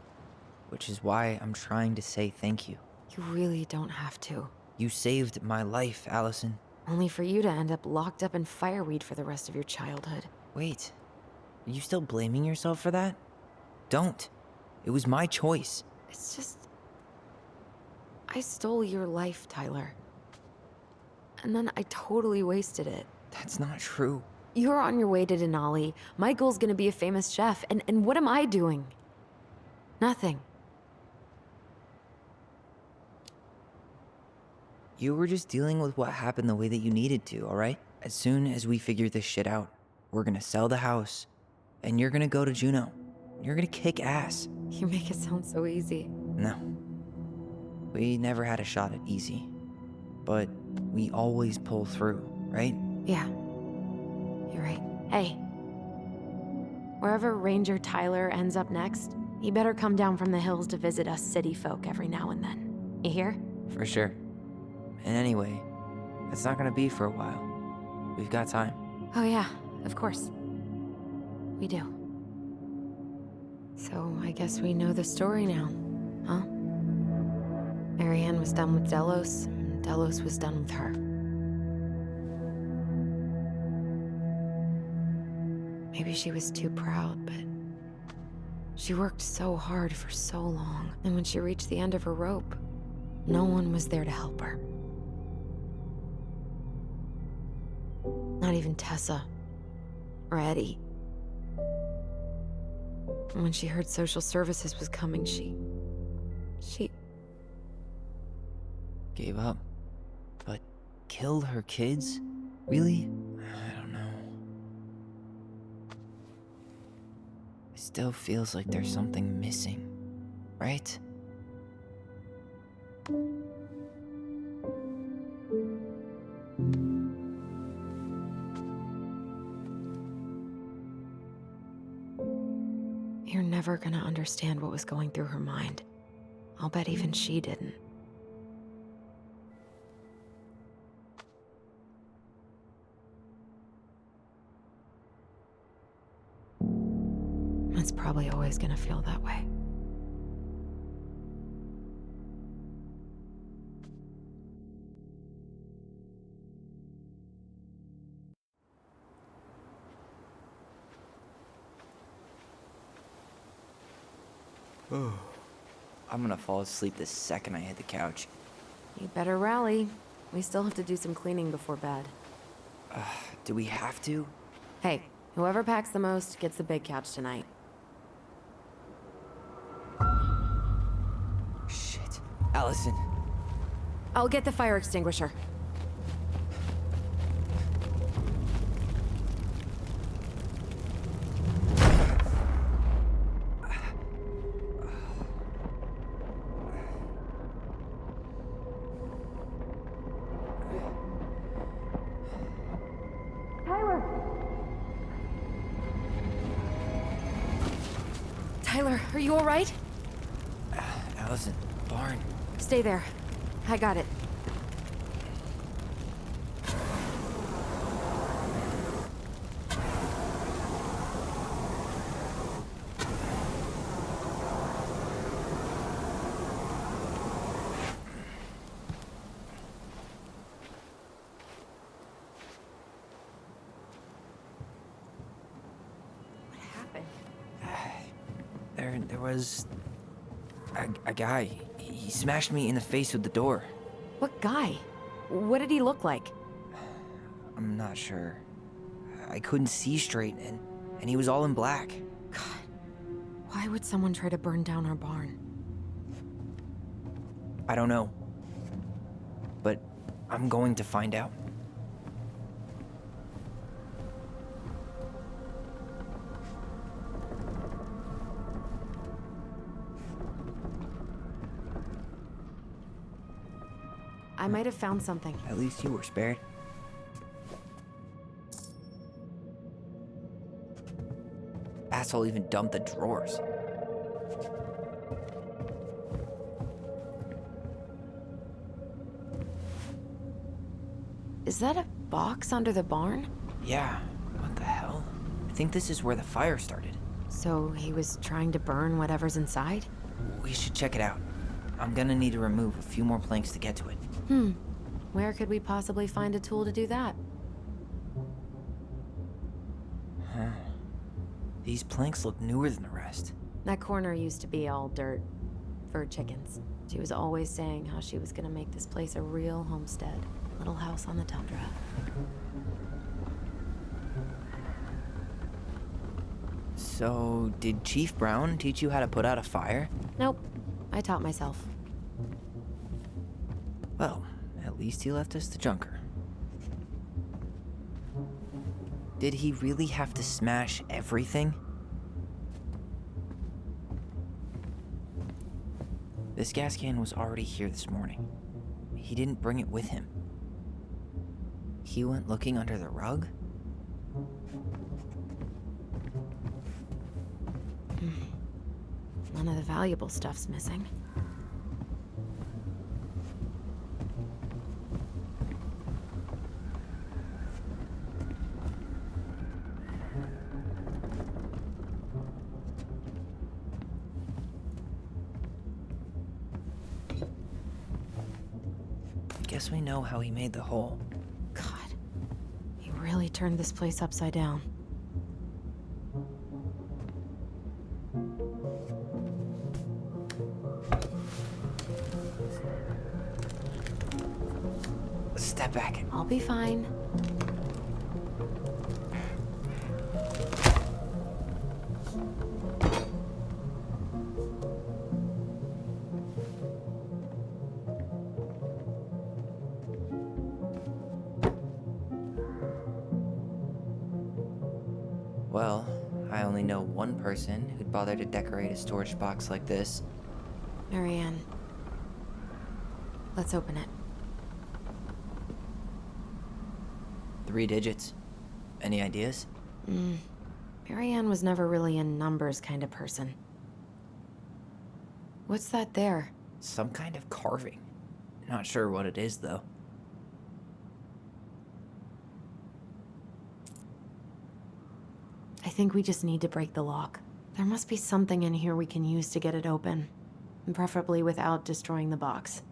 which is why I'm trying to say thank you. You really don't have to. You saved my life, Alyson. Only for you to end up locked up in fireweed for the rest of your childhood. Wait, are you still blaming yourself for that? Don't. It was my choice. It's just... I stole your life, Tyler. And then I totally wasted it. That's not true. You're on your way to Denali. Michael's gonna be a famous chef, and what am I doing? Nothing. You were just dealing with what happened the way that you needed to, alright? As soon as we figure this shit out, we're gonna sell the house, and you're gonna go to Juneau. You're gonna kick ass. You make it sound so easy. No. We never had a shot at easy. But we always pull through, right? Yeah. You're right. Hey. Wherever Ranger Tyler ends up next, he better come down from the hills to visit us city folk every now and then. You hear? For sure. And anyway, it's not gonna be for a while. We've got time. Oh yeah, of course. We do. So I guess we know the story now, huh? Marianne was done with Delos, and Delos was done with her. Maybe she was too proud, but she worked so hard for so long, and when she reached the end of her rope, no one was there to help her. Not even Tessa or Eddie. And when she heard social services was coming, she Gave up. But killed her kids? Really? I don't know. It still feels like there's something missing, right? You're never gonna understand what was going through her mind. I'll bet even she didn't. It's probably always gonna feel that way. I'm gonna fall asleep the second I hit the couch. You better rally. We still have to do some cleaning before bed. Do we have to? Hey, whoever packs the most gets the big couch tonight. Shit. Alyson. I'll get the fire extinguisher. Tyler, are you all right? Alyson, barn. Stay there. I got it. What happened? There was a guy. He smashed me in the face with the door. What guy? What did he look like? I'm not sure. I couldn't see straight, and he was all in black. God, why would someone try to burn down our barn? I don't know. But I'm going to find out. I might have found something. At least you were spared. Asshole even dumped the drawers. Is that a box under the barn? Yeah, what the hell? I think this is where the fire started. So he was trying to burn whatever's inside? We should check it out. I'm gonna need to remove a few more planks to get to it. Where could we possibly find a tool to do that? Huh. These planks look newer than the rest. That corner used to be all dirt for chickens. She was always saying how she was gonna make this place a real homestead. Little house on the tundra. So, did Chief Brown teach you how to put out a fire? Nope. I taught myself. Well, at least he left us the junker. Did he really have to smash everything? This gas can was already here this morning. He didn't bring it with him. He went looking under the rug? None of the valuable stuff's missing. Guess we know how he made the hole. God, he really turned this place upside down. Step back. I'll be fine. Well, I only know one person who'd bother to decorate a storage box like this. Marianne. Let's open it. 3 digits. Any ideas? Marianne was never really a numbers kind of person. What's that there? Some kind of carving. Not sure what it is, though. I think we just need to break the lock. There must be something in here we can use to get it open. And preferably without destroying the box.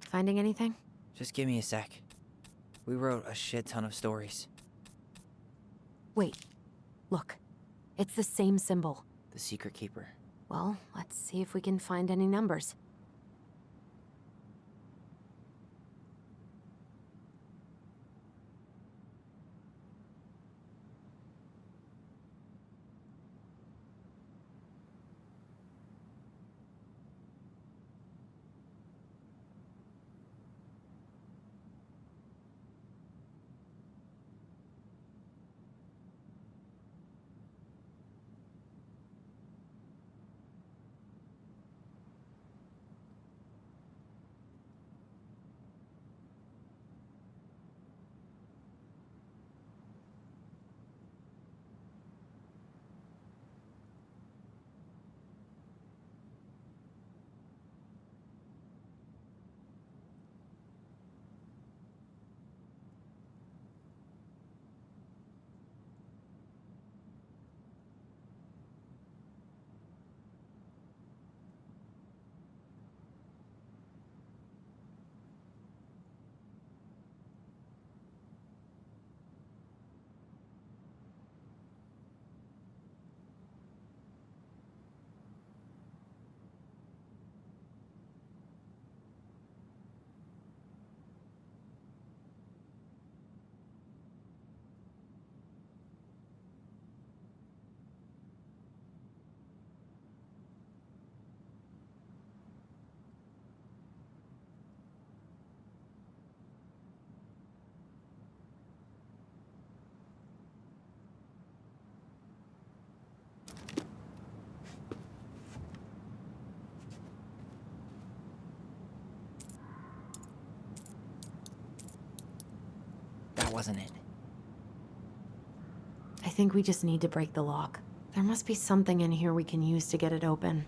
Finding anything? Just give me a sec. We wrote a shit ton of stories. Wait. Look. It's the same symbol. The Secret Keeper. Well, let's see if we can find any numbers. That wasn't it. I think we just need to break the lock. There must be something in here we can use to get it open.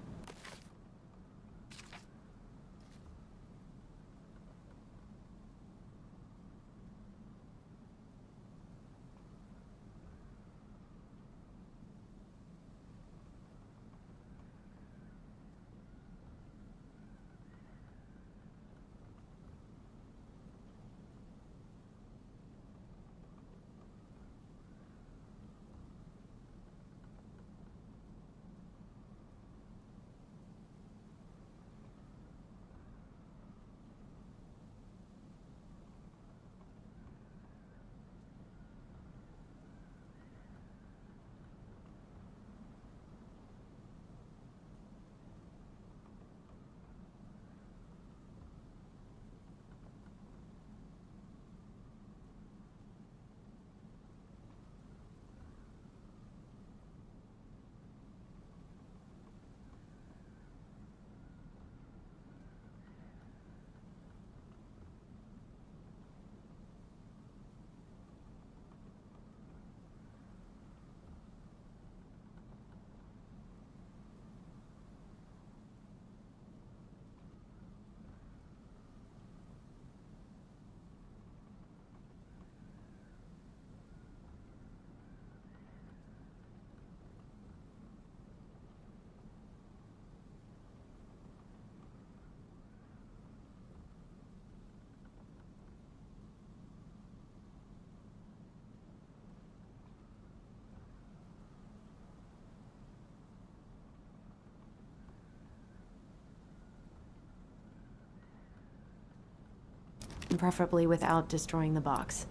Preferably without destroying the box.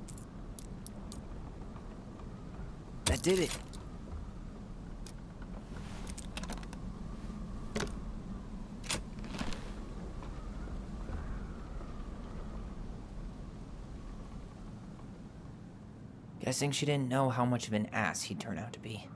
That did it. Guessing she didn't know how much of an ass he'd turn out to be.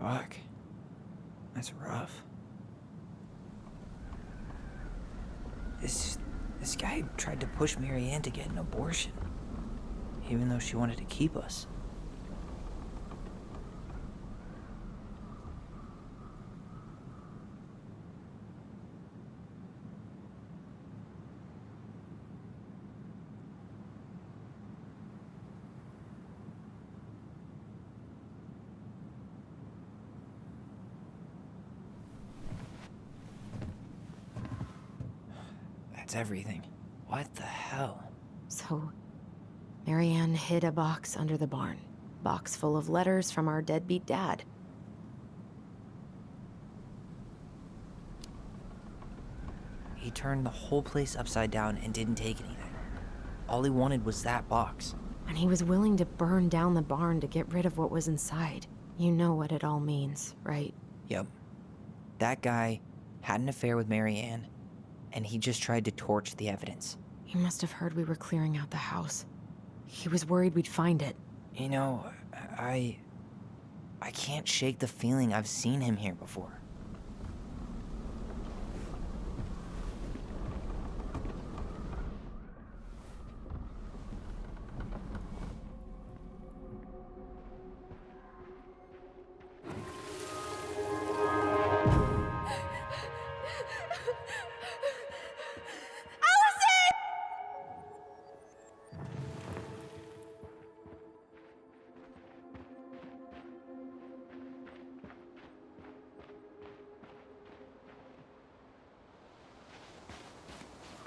Fuck. That's rough. This guy tried to push Marianne to get an abortion, even though she wanted to keep us. That's everything. What the hell? So, Marianne hid a box under the barn. Box full of letters from our deadbeat dad. He turned the whole place upside down and didn't take anything. All he wanted was that box. And he was willing to burn down the barn to get rid of what was inside. You know what it all means, right? Yep. That guy had an affair with Marianne, and he just tried to torch the evidence. He must have heard we were clearing out the house. He was worried we'd find it. You know, I can't shake the feeling I've seen him here before.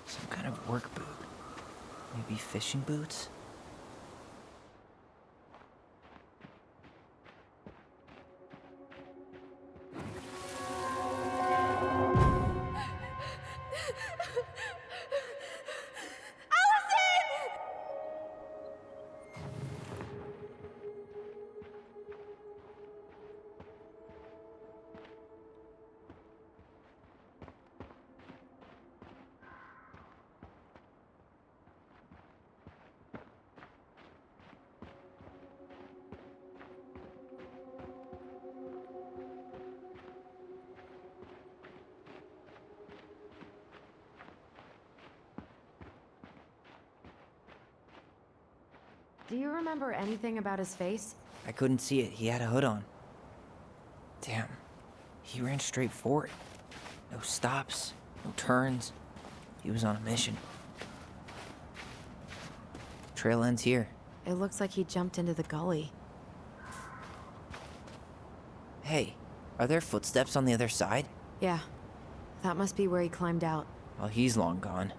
Some kind of work boot. Maybe fishing boots? Do you remember anything about his face? I couldn't see it. He had a hood on. Damn. He ran straight for it. No stops, no turns. He was on a mission. Trail ends here. It looks like he jumped into the gully. Hey, are there footsteps on the other side? Yeah, that must be where he climbed out. Well, he's long gone.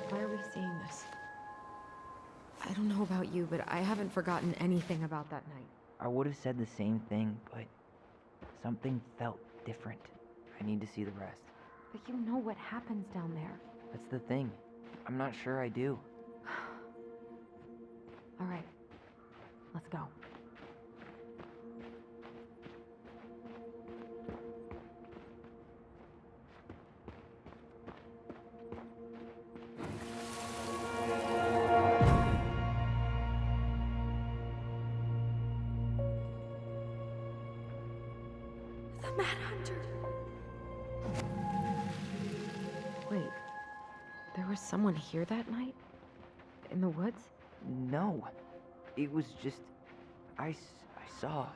Why are we seeing this? I don't know about you, but I haven't forgotten anything about that night. I would have said the same thing, but something felt different. I need to see the rest. But you know what happens down there. That's the thing. I'm not sure I do. All right, let's go. The Mad Hunter. Wait, there was someone here that night? In the woods? No. It was just... I saw...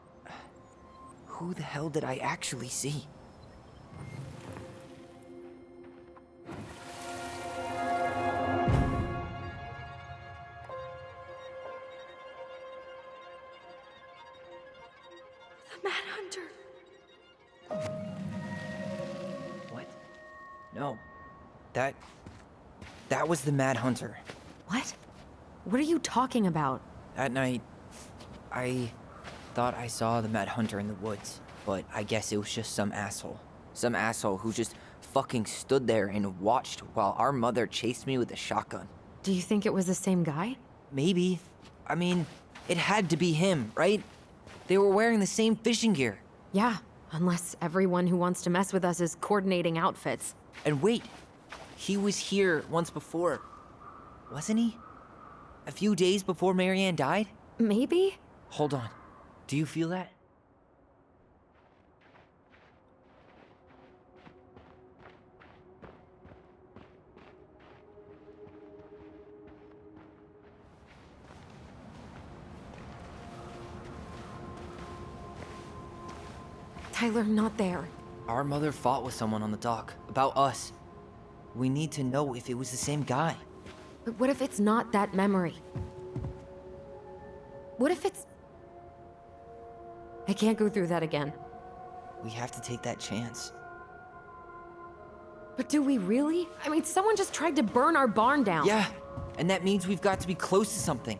Who the hell did I actually see? The Mad Hunter. What? No. That was the Mad Hunter. What? What are you talking about? That night, I thought I saw the Mad Hunter in the woods, but I guess it was just some asshole. Some asshole who just fucking stood there and watched while our mother chased me with a shotgun. Do you think it was the same guy? Maybe. I mean, it had to be him, right? They were wearing the same fishing gear. Yeah, unless everyone who wants to mess with us is coordinating outfits. And wait, he was here once before, wasn't he? A few days before Marianne died? Maybe? Hold on. Do you feel that? Tyler, not there. Our mother fought with someone on the dock about us. We need to know if it was the same guy. But what if it's not that memory? What if it's... I can't go through that again. We have to take that chance. But do we really? I mean, someone just tried to burn our barn down. Yeah, and that means we've got to be close to something.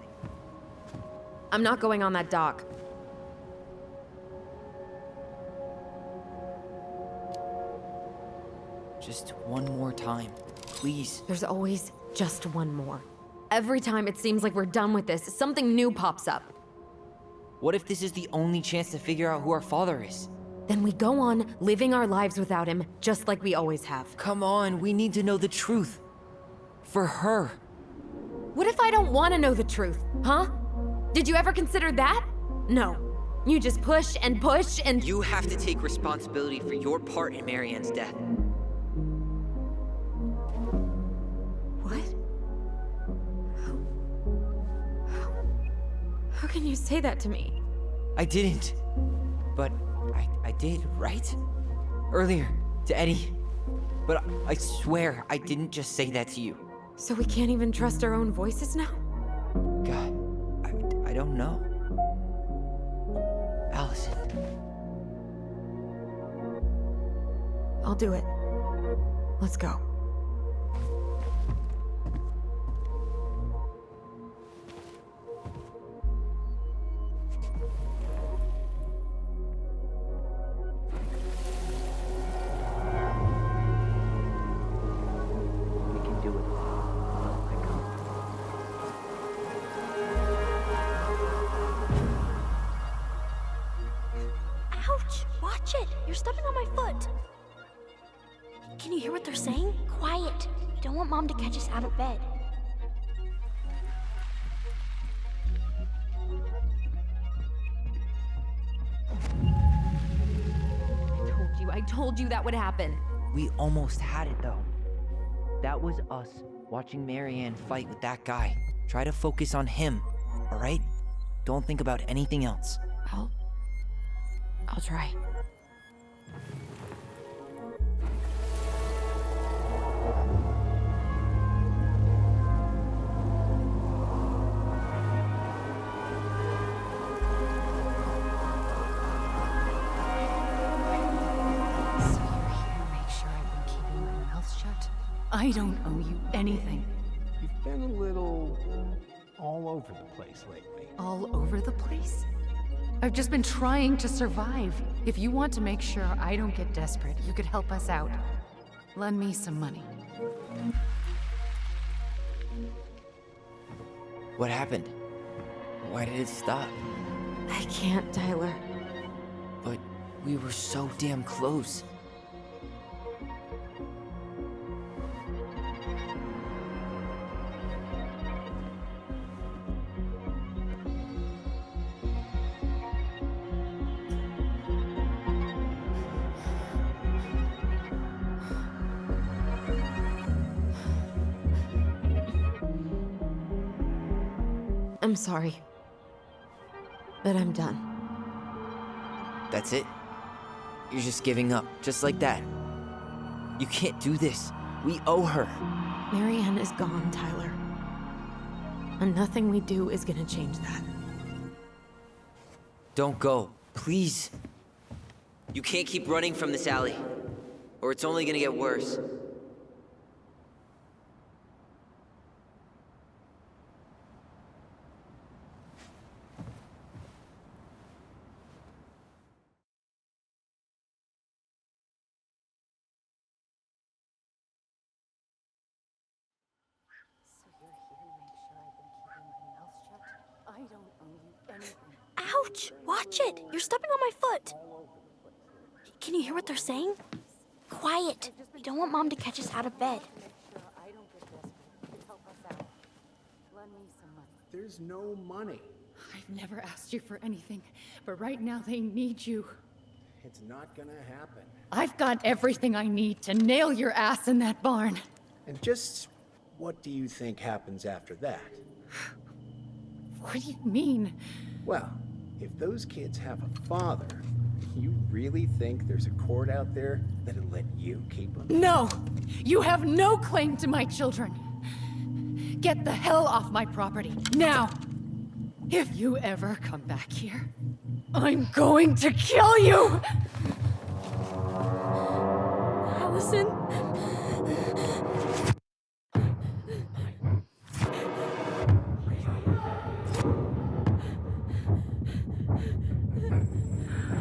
I'm not going on that dock. Just one more time, please. There's always just one more. Every time it seems like we're done with this, something new pops up. What if this is the only chance to figure out who our father is? Then we go on living our lives without him, just like we always have. Come on, we need to know the truth. For her. What if I don't want to know the truth, huh? Did you ever consider that? No. You just push and push and... You have to take responsibility for your part in Marianne's death. What? How can you say that to me? I didn't. But I did, right? Earlier, to Eddie. But I swear I didn't just say that to you. So we can't even trust our own voices now? God, I don't know. Alyson. I'll do it. Let's go. Ouch! Watch it! You're stepping on my foot! Can you hear what they're saying? Quiet! I don't want Mom to catch us out of bed. I told you that would happen. We almost had it, though. That was us watching Marianne fight with that guy. Try to focus on him, all right? Don't think about anything else. I'll try. I don't owe you anything. You've been a little all over the place lately. All over the place? I've just been trying to survive. If you want to make sure I don't get desperate, you could help us out. Lend me some money. What happened? Why did it stop? I can't, Tyler. But we were so damn close. I'm sorry. But I'm done. That's it? You're just giving up, just like that. You can't do this. We owe her. Marianne is gone, Tyler. And nothing we do is gonna change that. Don't go, please. You can't keep running from this alley, or it's only gonna get worse. Ouch! Watch it! You're stepping on my foot! Can you hear what they're saying? Quiet! We don't want Mom to catch us out of bed. There's no money. I've never asked you for anything, but right now they need you. It's not gonna happen. I've got everything I need to nail your ass in that barn. And just what do you think happens after that? What do you mean? Well, if those kids have a father, you really think there's a court out there that'll let you keep them? No! You have no claim to my children. Get the hell off my property, now! If you ever come back here, I'm going to kill you! Alyson?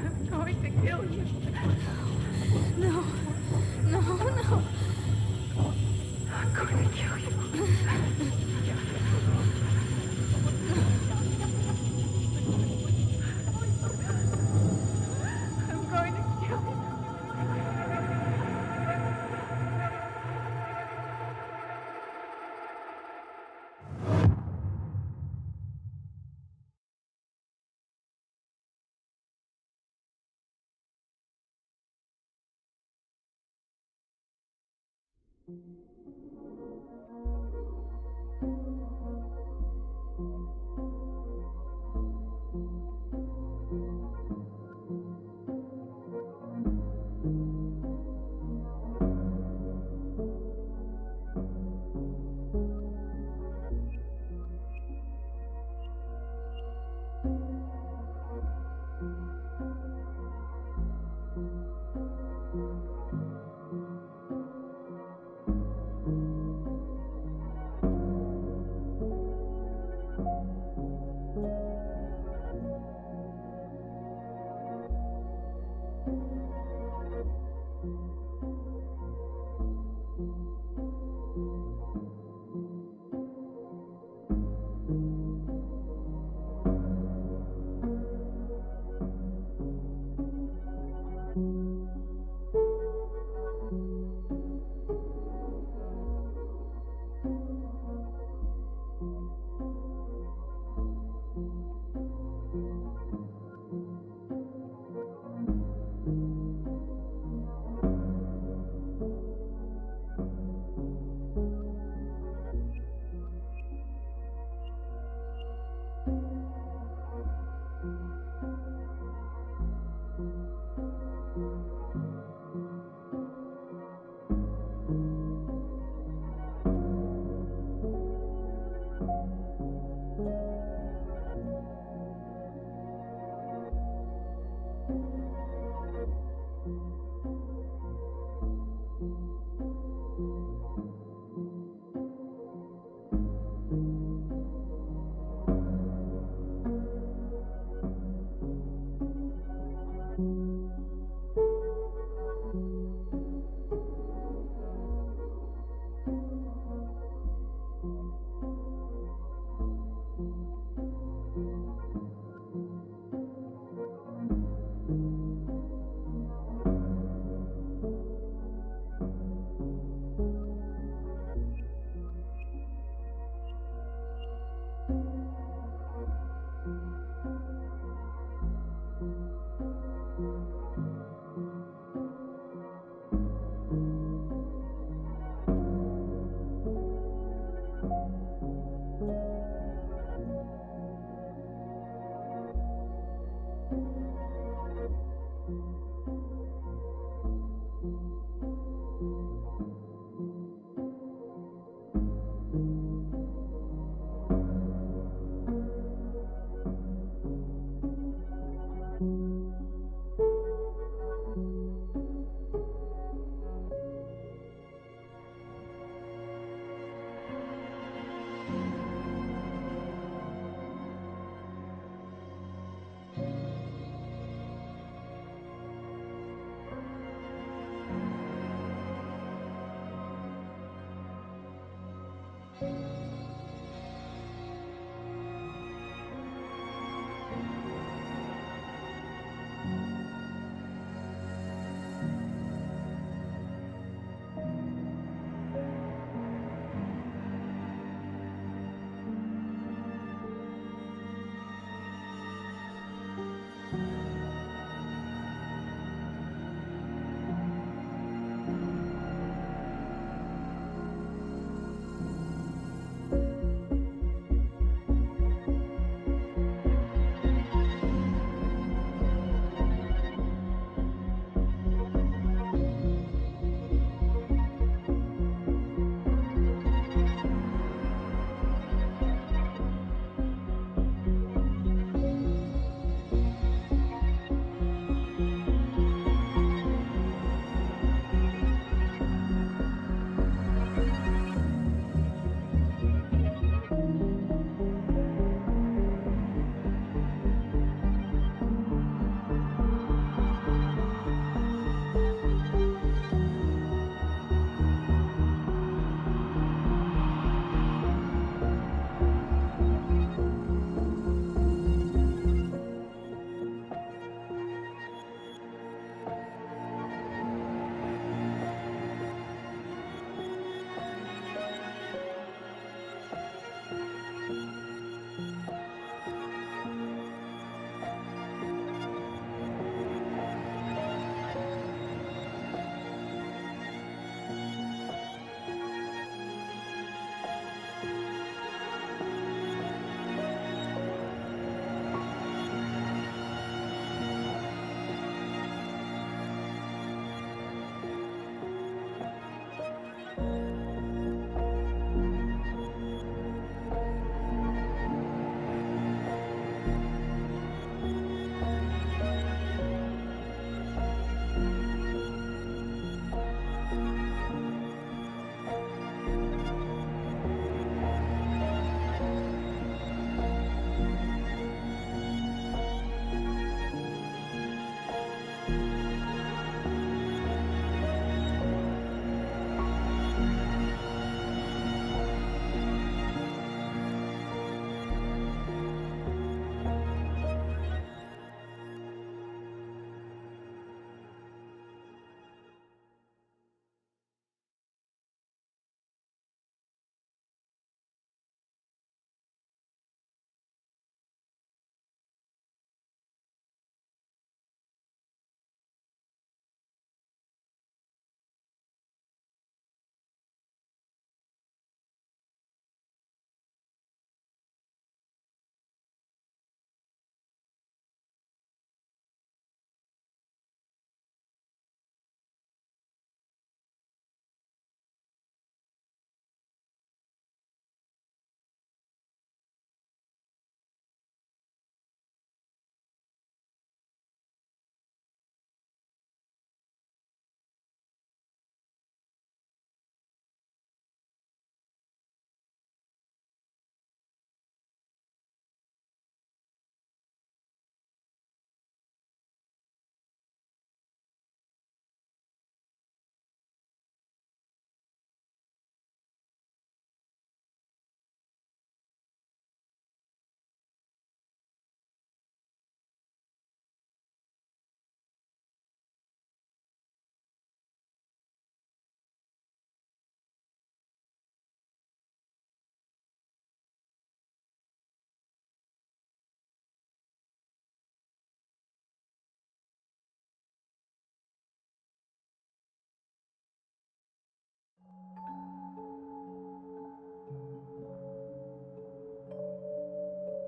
I'm going to kill you. No. No, no. I'm going to kill you. I'm going to kill you.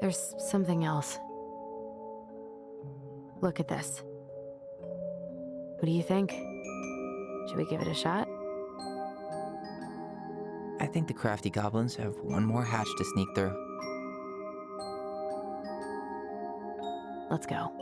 There's something else. Look at this. What do you think? Should we give it a shot? I think the crafty goblins have one more hatch to sneak through. Let's go.